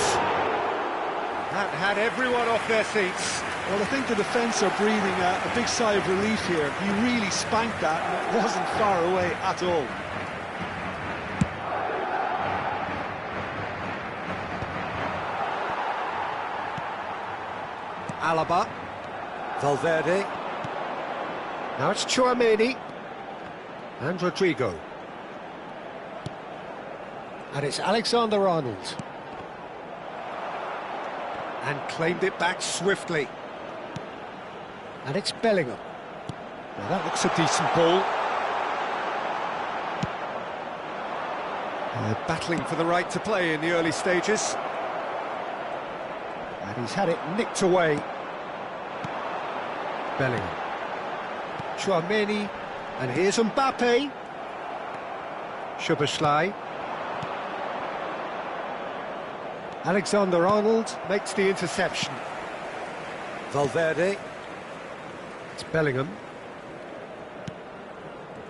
That had everyone off their seats. Well, I think the defence are breathing a big sigh of relief here. He really spanked that, and it wasn't far away at all. Alaba. Valverde. Now it's Tchouaméni. And Rodrigo. And it's Alexander-Arnold. And claimed it back swiftly. And it's Bellingham. Now that looks a decent ball. They're battling for the right to play in the early stages. And he's had it nicked away. Bellingham. Tchouaméni. And here's Mbappe. Szoboszlai. Alexander-Arnold makes the interception. Valverde. It's Bellingham.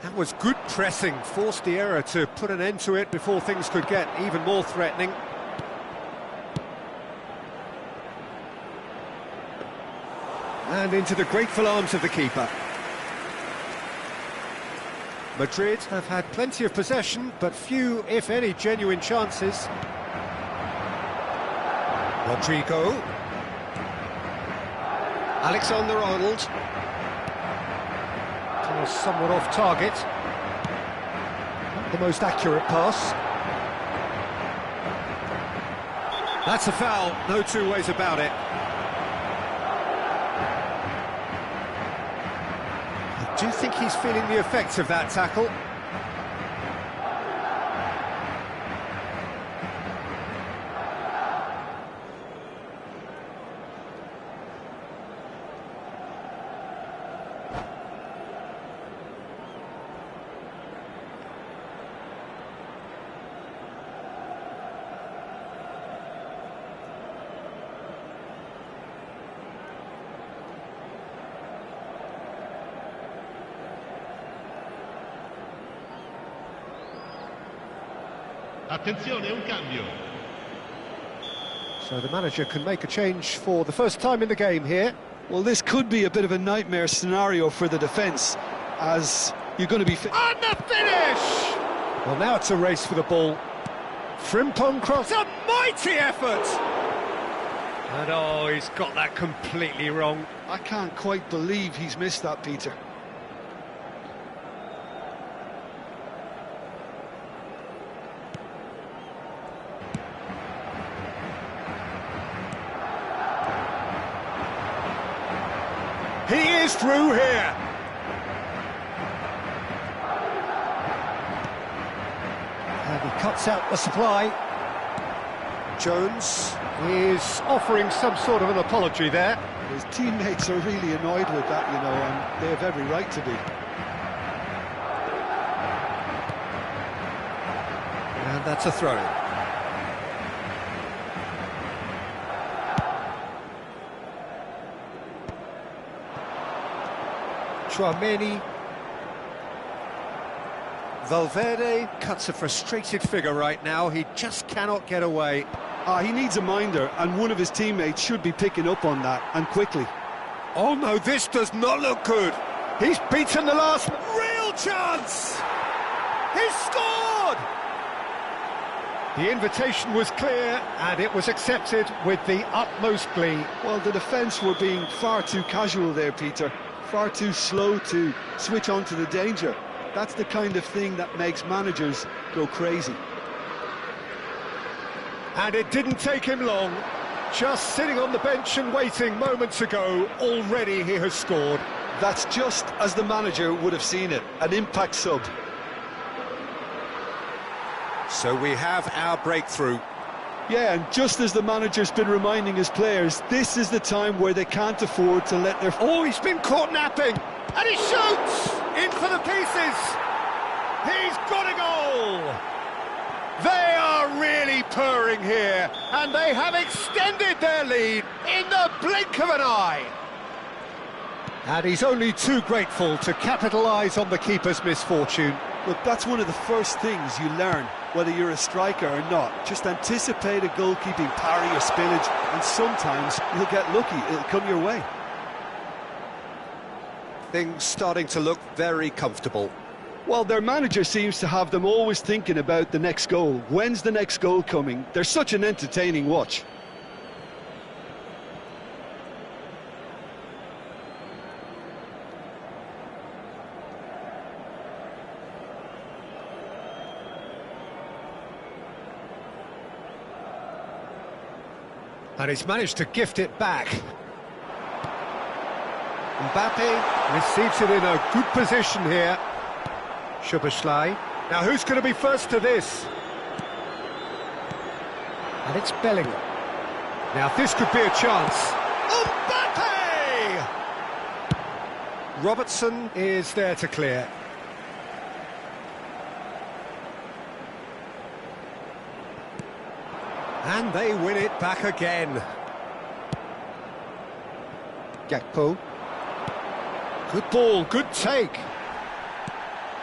That was good pressing, forced the error to put an end to it before things could get even more threatening. And into the grateful arms of the keeper. Madrid have had plenty of possession, but few, if any, genuine chances. Rodrigo. Alexander-Arnold. Somewhat off target. Not the most accurate pass. That's a foul, no two ways about it. I do think he's feeling the effects of that tackle. Attenzione, un cambio. So the manager can make a change for the first time in the game here. Well, this could be a bit of a nightmare scenario for the defence, as you're going to be... On the finish! Well, now it's a race for the ball. Frimpong cross, a mighty effort! And oh, he's got that completely wrong. I can't quite believe he's missed that, Peter. He is through here. And he cuts out the supply. Jones is offering some sort of an apology there. His teammates are really annoyed with that, you know, and they have every right to be. And that's a throw-in. Tchouaméni. Valverde cuts a frustrated figure right now. He just cannot get away. He needs a minder, and one of his teammates should be picking up on that, and quickly. Oh no, this does not look good. He's beaten the last real chance. He's scored! The invitation was clear, and it was accepted with the utmost glee. Well, the defence were being far too casual there, Peter. Far too slow to switch on to the danger. That's the kind of thing that makes managers go crazy. And it didn't take him long. Just sitting on the bench and waiting moments ago, already he has scored. That's just as the manager would have seen it, an impact sub. So we have our breakthrough. Yeah, and just as the manager's been reminding his players, this is the time where they can't afford to let their... Oh, he's been caught napping, and he shoots! In for the pieces! He's got a goal! They are really purring here, and they have extended their lead in the blink of an eye. And he's only too grateful to capitalise on the keeper's misfortune. Look, that's one of the first things you learn, whether you're a striker or not. Just anticipate a goalkeeping parry or spillage, and sometimes you'll get lucky, it'll come your way. Things starting to look very comfortable. Well, their manager seems to have them always thinking about the next goal. When's the next goal coming? They're such an entertaining watch. And he's managed to gift it back. Mbappe receives it in a good position here. Szoboszlai. Now who's going to be first to this? And it's Bellingham. Now this could be a chance. Mbappe! Robertson is there to clear. And they win it back again. Gakpo. Good ball, good take.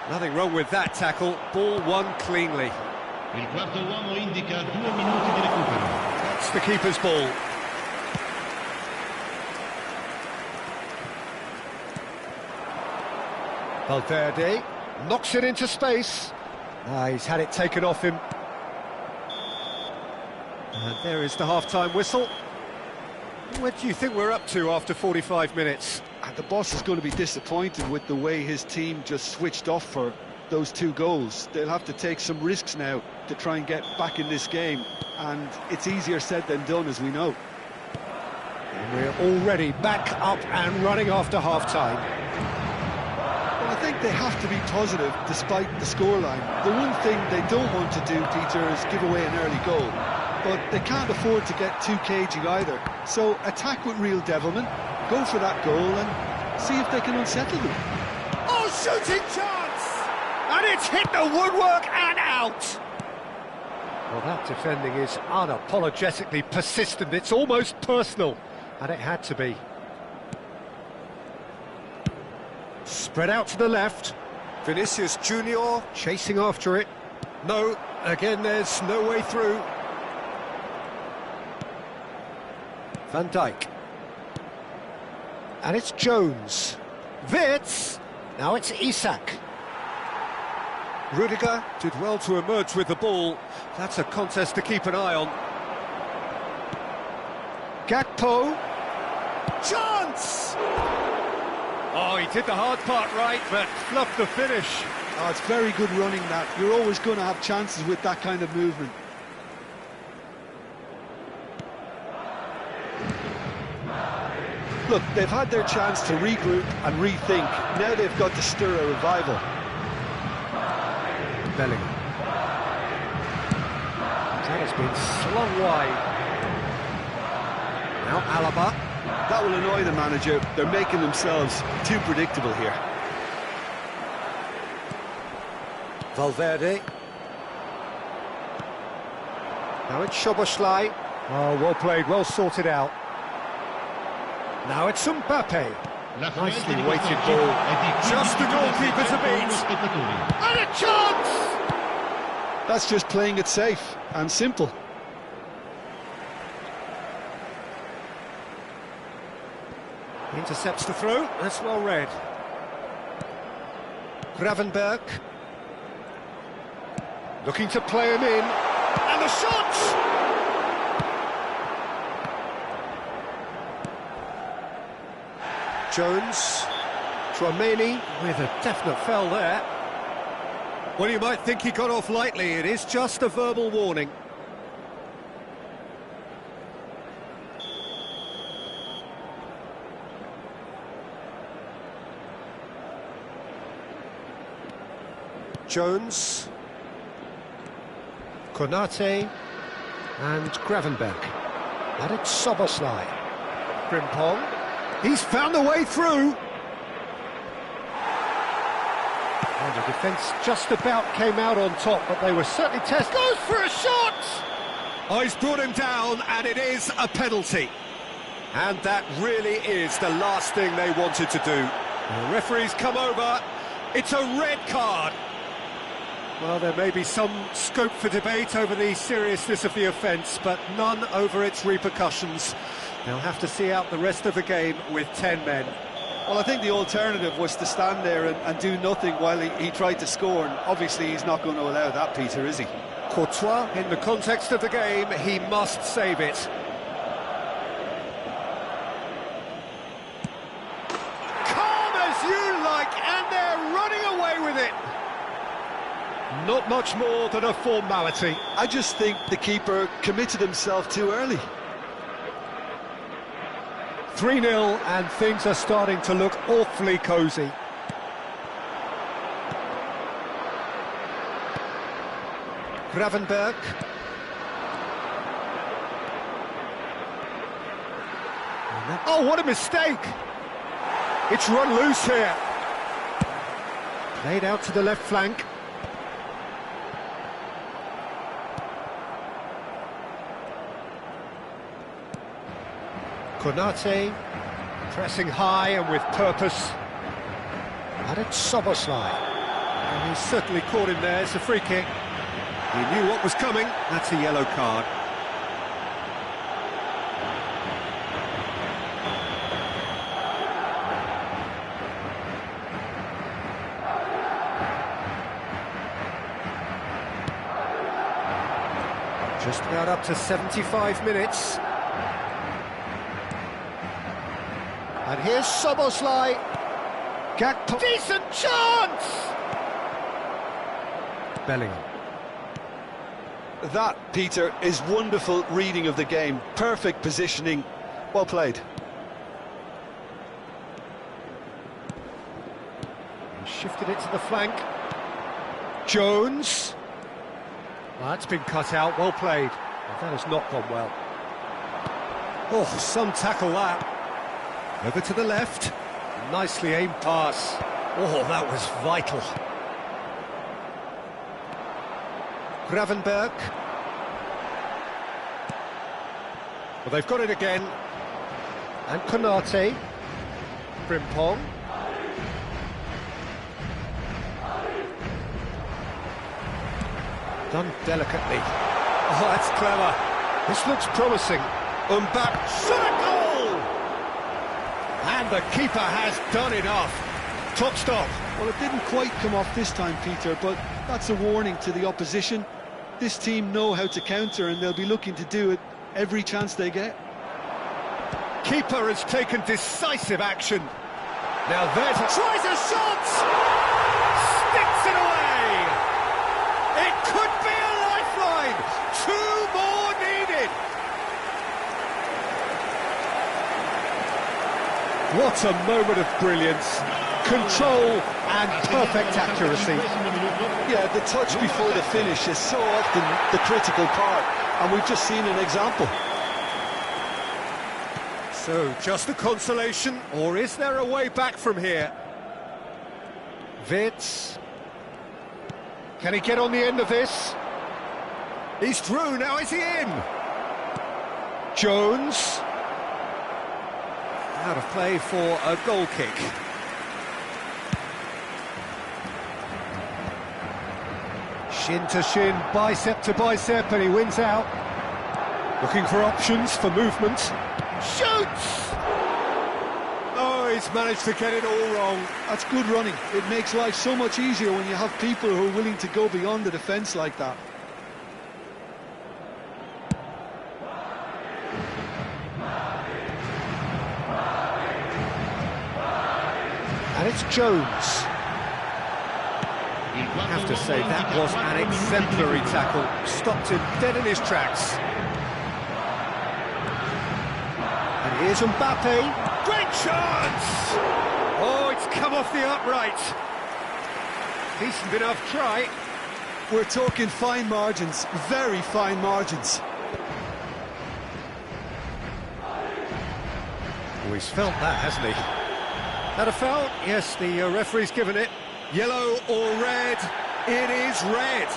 Nothing wrong with that tackle. Ball won cleanly. Il quarto uomo indica 2 minuti di recupero. That's the keeper's ball. Valverde knocks it into space. He's had it taken off him. And there is the half-time whistle. What do you think we're up to after 45 minutes? And the boss is going to be disappointed with the way his team just switched off for those 2 goals. They'll have to take some risks now to try and get back in this game. And it's easier said than done, as we know. And we're already back up and running after half-time. Well, I think they have to be positive despite the scoreline. The one thing they don't want to do, Peter, is give away an early goal. But they can't afford to get too cagey either. So attack with real devilment, go for that goal and see if they can unsettle them. Oh, shooting chance! And it's hit the woodwork and out! Well, that defending is unapologetically persistent. It's almost personal, and it had to be. Spread out to the left. Vinicius Junior chasing after it. No, again, there's no way through. Van Dijk. And it's Jones. Wirtz. Now it's Isak. Rudiger did well to emerge with the ball. That's a contest to keep an eye on. Gakpo. Chance! Oh, he did the hard part right, but fluffed the finish. Oh, it's very good running, that. You're always going to have chances with that kind of movement. Look, they've had their chance to regroup and rethink. Now they've got to stir a revival. Bellingham. That has been slung wide. Now Alaba. That will annoy the manager. They're making themselves too predictable here. Valverde. Now it's Szoboszlai. Oh, well played, well sorted out. Now it's Mbappe. Nicely weighted ball. Just the goalkeeper to beat. And a chance! That's just playing it safe and simple. Intercepts the throw. That's well read. Gravenberg. Looking to play him in. And And the shots! Jones, Tchouameni with a definite foul there. Well, you might think he got off lightly. It is just a verbal warning. Jones, Konate and Gravenberg. And it's Soboslai. Frimpong. He's found a way through. And the defence just about came out on top, but they were certainly tested. Goes for a shot! Oh, he's brought him down, and it is a penalty. And that really is the last thing they wanted to do. The referee's come over. It's a red card. Well, there may be some scope for debate over the seriousness of the offence, but none over its repercussions. They'll have to see out the rest of the game with 10 men. Well, I think the alternative was to stand there and do nothing while he tried to score, and obviously he's not going to allow that, Peter, is he? Courtois, in the context of the game, he must save it. Calm as you like, and they're running away with it. Not much more than a formality. I just think the keeper committed himself too early. 3-0, and things are starting to look awfully cosy. Gravenberg. Oh, what a mistake! It's run loose here. Laid out to the left flank. Konate, pressing high and with purpose. And it's Soboslai. And he's certainly caught him there. It's a free kick. He knew what was coming. That's a yellow card. Just about up to 75 minutes. And here's Soboslai. Gakpo. Decent chance! Bellingham. That, Peter, is wonderful reading of the game. Perfect positioning. Well played. He shifted it to the flank. Jones. Well, that's been cut out. Well played. But that has not gone well. Oh, some tackle that. Over to the left. Nicely aimed pass. Oh, that was vital. Gravenberg. Well, they've got it again. And Konate. Frimpong. Done delicately. Oh, that's clever. This looks promising. Back. Shot a goal! And the keeper has done enough. Top stop. Well, it didn't quite come off this time, Peter, but that's a warning to the opposition. This team know how to counter, and they'll be looking to do it every chance they get. Keeper has taken decisive action. Now there's a... Tries a shot! Sticks it away! It could be a lifeline! 2 more needed! What a moment of brilliance. Control and perfect accuracy. Yeah, the touch before the finish is so often the critical part, and we've just seen an example. So, just a consolation, or is there a way back from here? Wits. Can he get on the end of this? He's through, now is he in? Jones. Out of play for a goal kick. Shin to shin, bicep to bicep, and he wins out. Looking for options for movement. Shoots! Oh, he's managed to get it all wrong. That's good running. It makes life so much easier when you have people who are willing to go beyond the defence like that. Jones. I have to say, that was an exemplary tackle. Stopped him dead in his tracks. And here's Mbappe. Great chance! Oh, it's come off the upright. Decent enough try. We're talking fine margins, very fine margins. Oh, he's felt that, hasn't he? That a foul? Yes, the referee's given it. Yellow or red? It is red.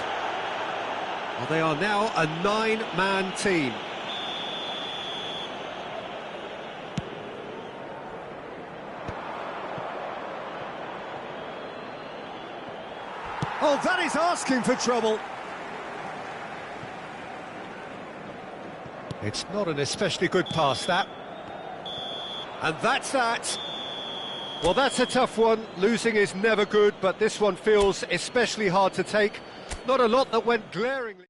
Well, they are now a 9-man team. Oh, that is asking for trouble. It's not an especially good pass, that. And that's that. Well, that's a tough one. Losing is never good, but this one feels especially hard to take. Not a lot that went glaringly.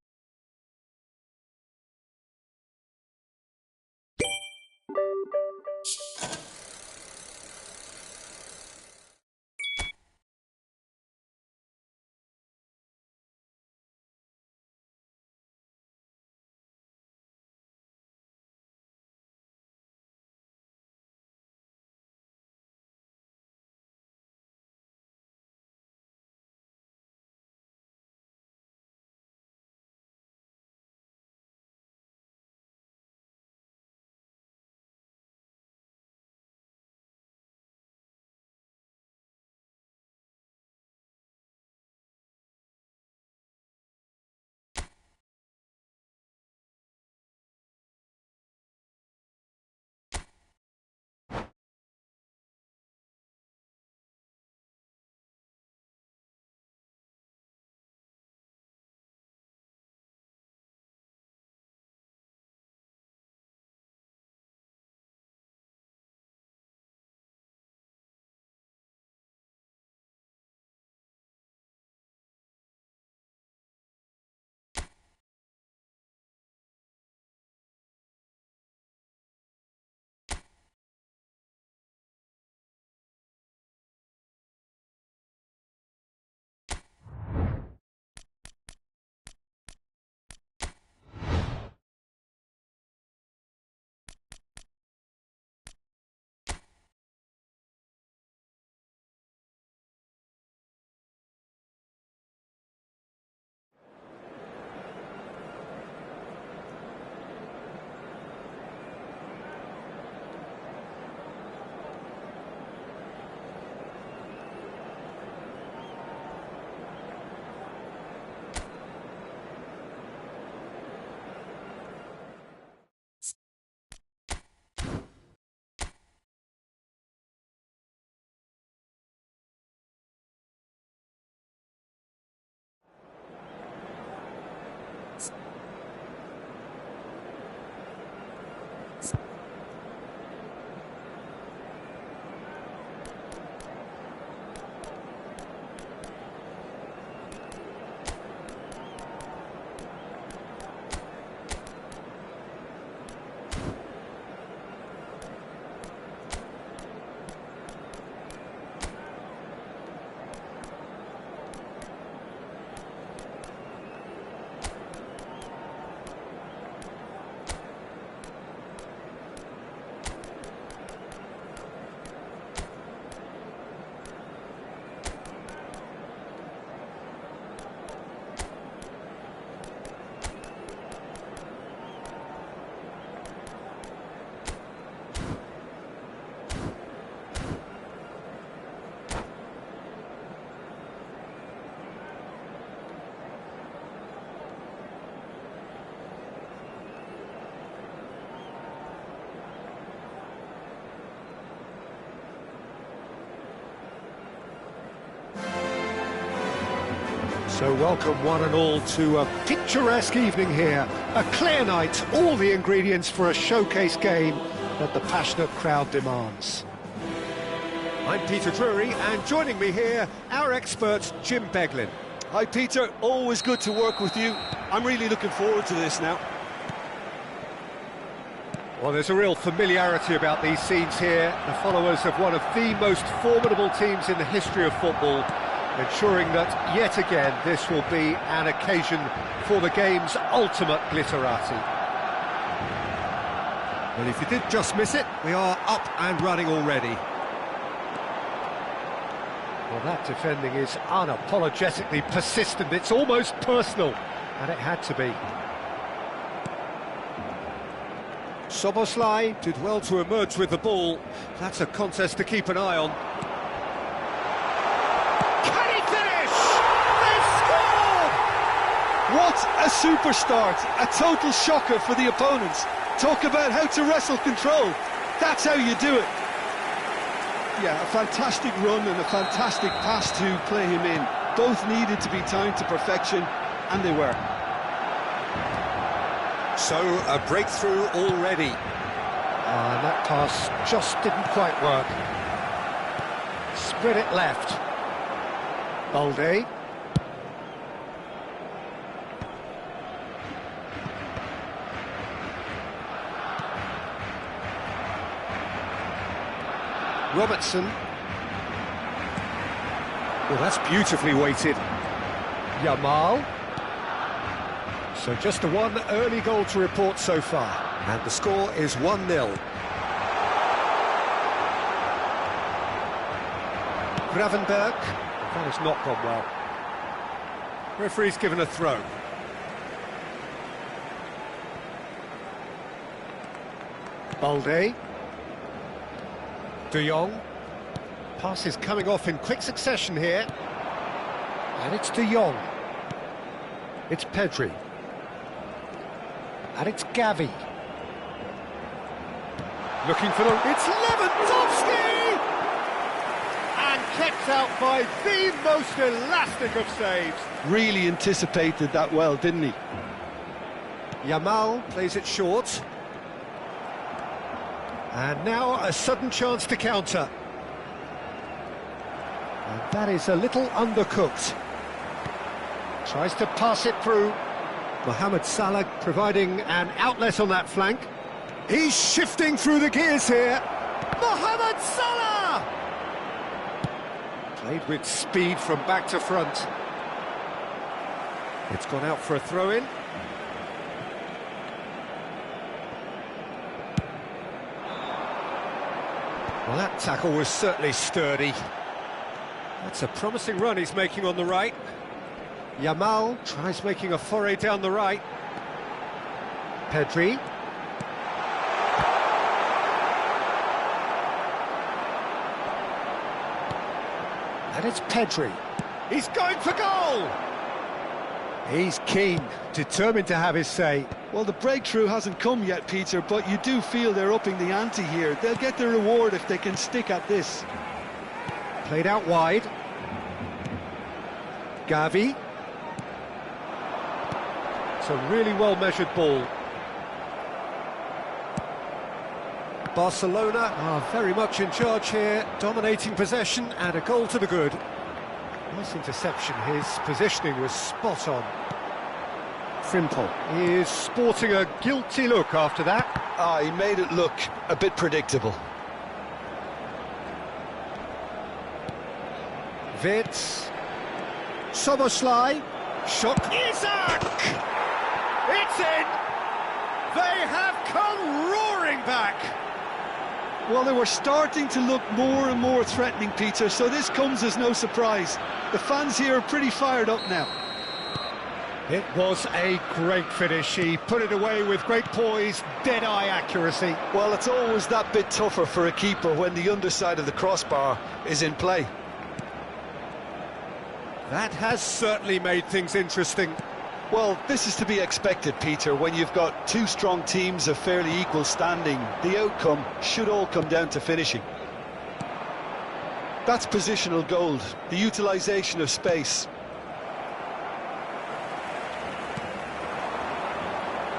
So welcome one and all to a picturesque evening here. A clear night, all the ingredients for a showcase game that the passionate crowd demands. I'm Peter Drury, and joining me here, our expert, Jim Beglin. Hi Peter, always good to work with you. I'm really looking forward to this now. Well, there's a real familiarity about these scenes here. The followers of one of the most formidable teams in the history of football, ensuring that, yet again, this will be an occasion for the game's ultimate glitterati. Well, if you did just miss it, we are up and running already. Well, that defending is unapologetically persistent. It's almost personal, and it had to be. Szoboszlai did well to emerge with the ball. That's a contest to keep an eye on. Can he finish? They've scored! What a super start! A total shocker for the opponents. Talk about how to wrestle control. That's how you do it. Yeah, a fantastic run and a fantastic pass to play him in. Both needed to be timed to perfection, and they were. So, a breakthrough already. And that pass just didn't quite work. Spread it left. Balde. Robertson. Well, that's beautifully weighted. Yamal. So just the one early goal to report so far. And the score is 1-0. Gravenberg. That has not gone well. Referee's given a throw. Balde. De Jong. Pass is coming off in quick succession here. And it's De Jong. It's Pedri. And it's Gavi. Looking for the... It's Lewandowski! And kept out by the most elastic of saves. Really anticipated that well, didn't he? Yamal plays it short. And now a sudden chance to counter. And that is a little undercooked. Tries to pass it through. Mohamed Salah providing an outlet on that flank. He's shifting through the gears here. Mohamed Salah! Played with speed from back to front. It's gone out for a throw-in. Well, that tackle was certainly sturdy. That's a promising run he's making on the right. Yamal tries making a foray down the right. Pedri. And it's Pedri. He's going for goal! He's keen, determined to have his say. Well, the breakthrough hasn't come yet, Peter, but you do feel they're upping the ante here. They'll get the reward if they can stick at this. Played out wide. Gavi. It's a really well-measured ball. Barcelona are very much in charge here, dominating possession and a goal to the good. Nice interception, his positioning was spot on. Frimpong is sporting a guilty look after that. He made it look a bit predictable. Wits. Szoboszlai. Shot. Isak! It's in! They have come roaring back! Well, they were starting to look more and more threatening, Peter, so this comes as no surprise. The fans here are pretty fired up now. It was a great finish. He put it away with great poise, dead-eye accuracy. Well, it's always that bit tougher for a keeper when the underside of the crossbar is in play. That has certainly made things interesting. Well, this is to be expected, Peter. When you've got two strong teams of fairly equal standing, the outcome should all come down to finishing. That's positional gold, the utilisation of space.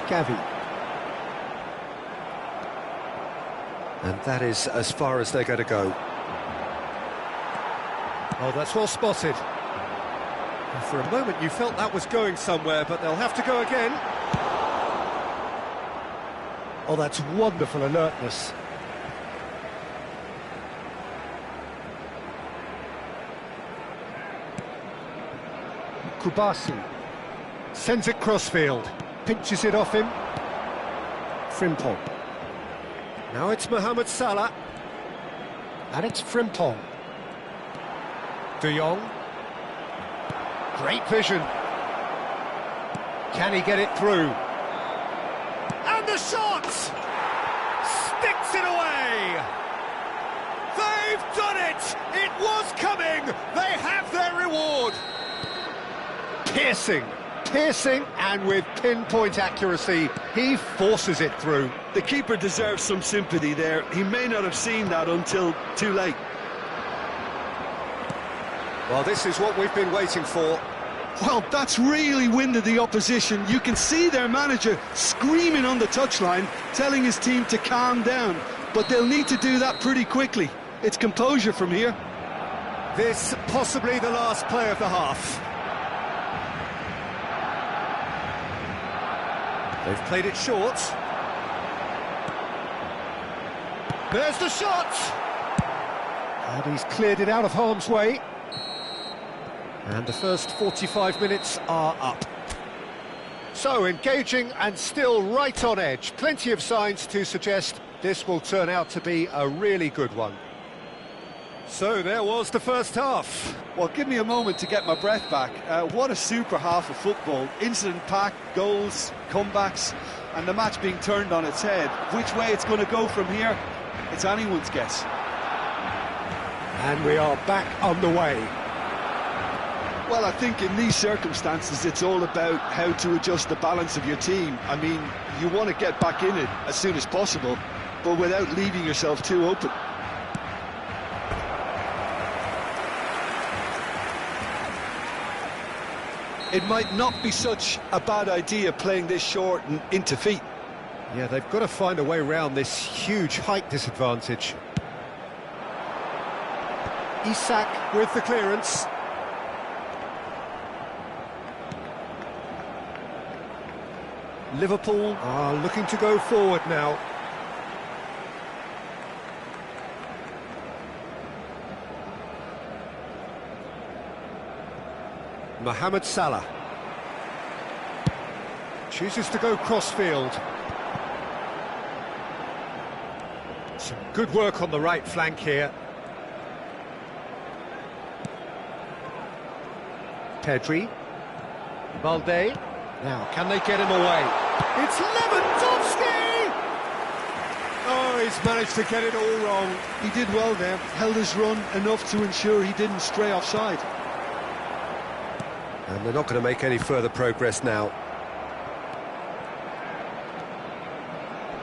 Gavi. And that is as far as they're going to go. Oh, that's well spotted. For a moment you felt that was going somewhere, but they'll have to go again. Oh, that's wonderful alertness. Kubasi sends it crossfield, pinches it off him. Frimpong. Now it's Mohamed Salah. And it's Frimpong. De Jong. Great vision. Can he get it through? And the shot! Sticks it away! They've done it! It was coming! They have their reward! Piercing, and with pinpoint accuracy, he forces it through. The keeper deserves some sympathy there. He may not have seen that until too late. Well, this is what we've been waiting for. Well, that's really winded the opposition. You can see their manager screaming on the touchline, telling his team to calm down. But they'll need to do that pretty quickly. It's composure from here. This possibly the last play of the half. They've played it short. There's the shot! And he's cleared it out of harm's way. And the first 45 minutes are up. So, engaging and still right on edge. Plenty of signs to suggest this will turn out to be a really good one. So, there was the first half. Well, give me a moment to get my breath back. What a super half of football. Incident-packed, goals, comebacks, and the match being turned on its head. Which way it's going to go from here, it's anyone's guess. And we are back on the way. Well, I think in these circumstances, it's all about how to adjust the balance of your team. I mean, you want to get back in it as soon as possible, but without leaving yourself too open. It might not be such a bad idea playing this short and into feet. Yeah, they've got to find a way around this huge height disadvantage. Isak with the clearance. Liverpool are looking to go forward now. Mohamed Salah chooses to go crossfield. Some good work on the right flank here. Pedri. Balde. Now, can they get him away? It's Lewandowski! Oh, he's managed to get it all wrong. He did well there, held his run enough to ensure he didn't stray offside. And they're not going to make any further progress now.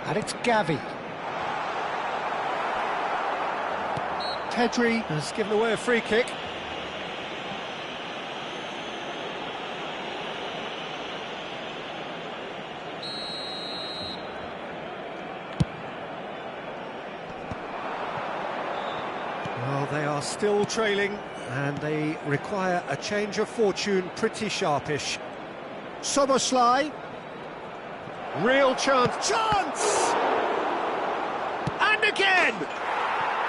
And it's Gavi. Pedri has given away a free kick. Well, they are still trailing, and they require a change of fortune pretty sharpish. Soboslai. Real chance. And again!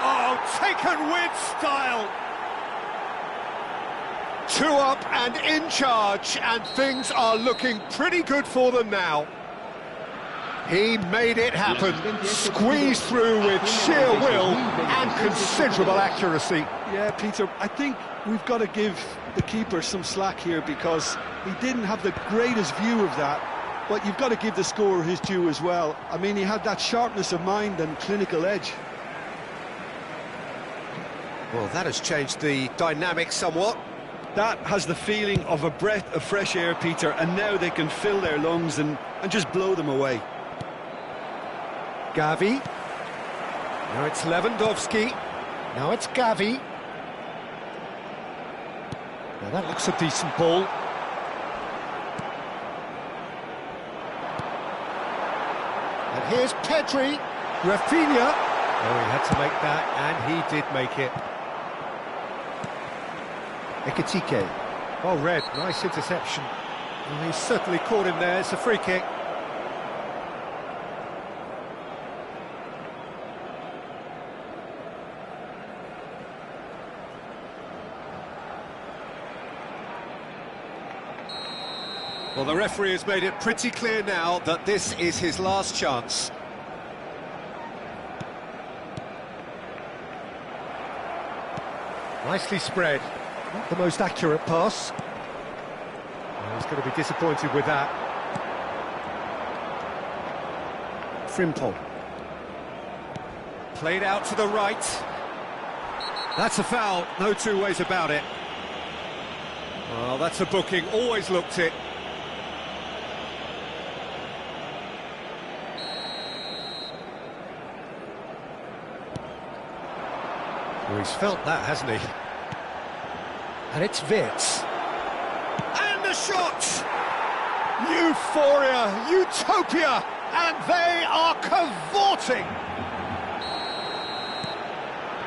Oh, taken with style! 2 up and in charge, and things are looking pretty good for them now. He made it happen, squeezed through with sheer will and considerable accuracy. Yeah, Peter, I think we've got to give the keeper some slack here because he didn't have the greatest view of that, but you've got to give the scorer his due as well. I mean, he had that sharpness of mind and clinical edge. Well, that has changed the dynamic somewhat. That has the feeling of a breath of fresh air, Peter, and now they can fill their lungs and just blow them away. Gavi. Now it's Lewandowski. Now it's Gavi. Now that looks a decent ball. And here's Pedri. Rafinha. Oh, he had to make that, and he did make it. Ekitike. Oh, Red, nice interception. Well, he's certainly caught him there, it's a free kick. Well, the referee has made it pretty clear now that this is his last chance. Nicely spread. Not the most accurate pass. Well, he's going to be disappointed with that. Frimpong. Played out to the right. That's a foul, no two ways about it. Well, that's a booking, always looked it. Well, he's felt that, hasn't he? And it's Wirtz. And the shot! Euphoria, utopia, and they are cavorting!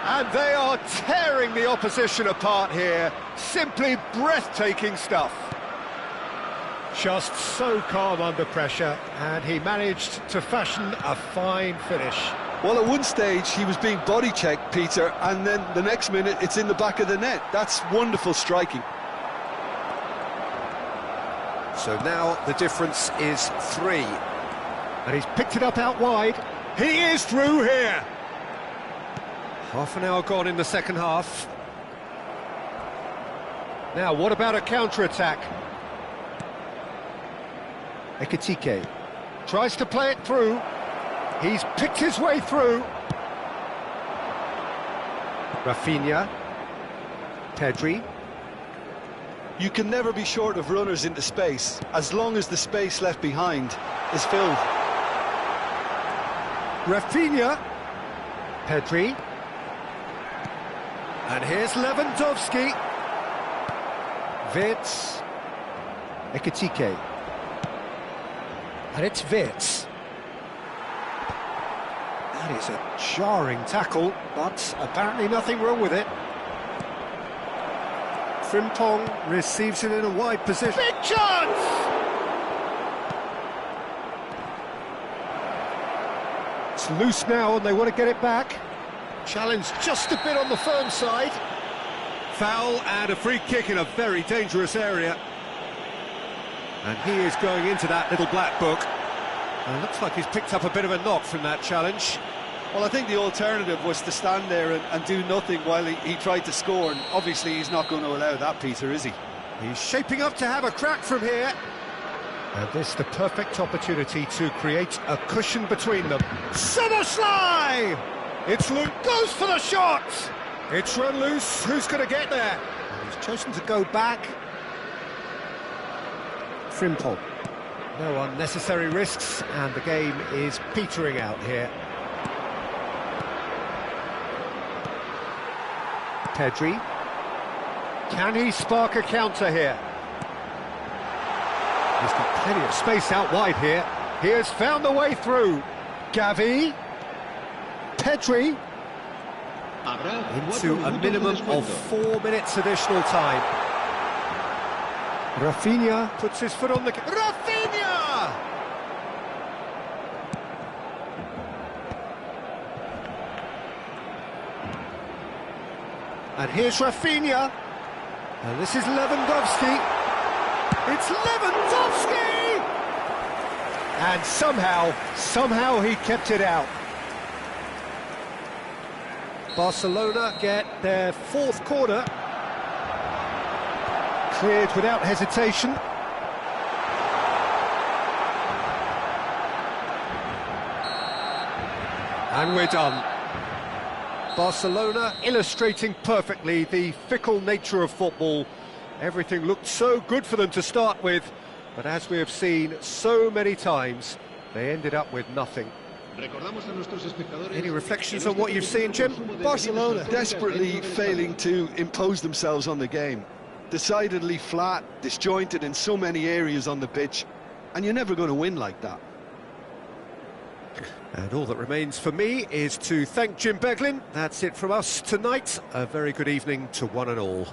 And they are tearing the opposition apart here. Simply breathtaking stuff. Just so calm under pressure, and he managed to fashion a fine finish. Well, at one stage he was being body checked, Peter, and then the next minute it's in the back of the net. That's wonderful striking. So now the difference is 3. And he's picked it up out wide. He is through here. Half an hour gone in the second half. Now, what about a counter-attack? Ekitike tries to play it through. He's picked his way through. Rafinha. Pedri. You can never be short of runners into space, as long as the space left behind is filled. Rafinha. Pedri. And here's Lewandowski. Wirtz. Ekitike. And it's Wirtz. That is a jarring tackle, but apparently nothing wrong with it. Frimpong receives it in a wide position. Big chance! It's loose now and they want to get it back. Challenge just a bit on the firm side. Foul and a free kick in a very dangerous area. And he is going into that little black book. And it looks like he's picked up a bit of a knock from that challenge. Well, I think the alternative was to stand there and do nothing while he tried to score, and obviously he's not going to allow that, Peter, is he? He's shaping up to have a crack from here. And this the perfect opportunity to create a cushion between them. Summerslide! It's Luke, goes for the shot! It's run loose, who's going to get there? And he's chosen to go back. Frimpong. No unnecessary risks, and the game is petering out here. Pedri. Can he spark a counter here? He's got plenty of space out wide here. He has found the way through. Gavi. Pedri. Into a minimum of 4 minutes additional time. Rafinha puts his foot on the... Rafinha! And here's Rafinha. And this is Lewandowski. It's Lewandowski! And somehow he kept it out. Barcelona get their 4th corner. Cleared without hesitation. And we're done. Barcelona illustrating perfectly the fickle nature of football. Everything looked so good for them to start with, but as we have seen so many times, they ended up with nothing. Any reflections on what you've seen, Jim? Barcelona desperately failing to impose themselves on the game. Decidedly flat, disjointed in so many areas on the pitch, and you're never going to win like that. And all that remains for me is to thank Jim Beglin. That's it from us tonight. A very good evening to one and all.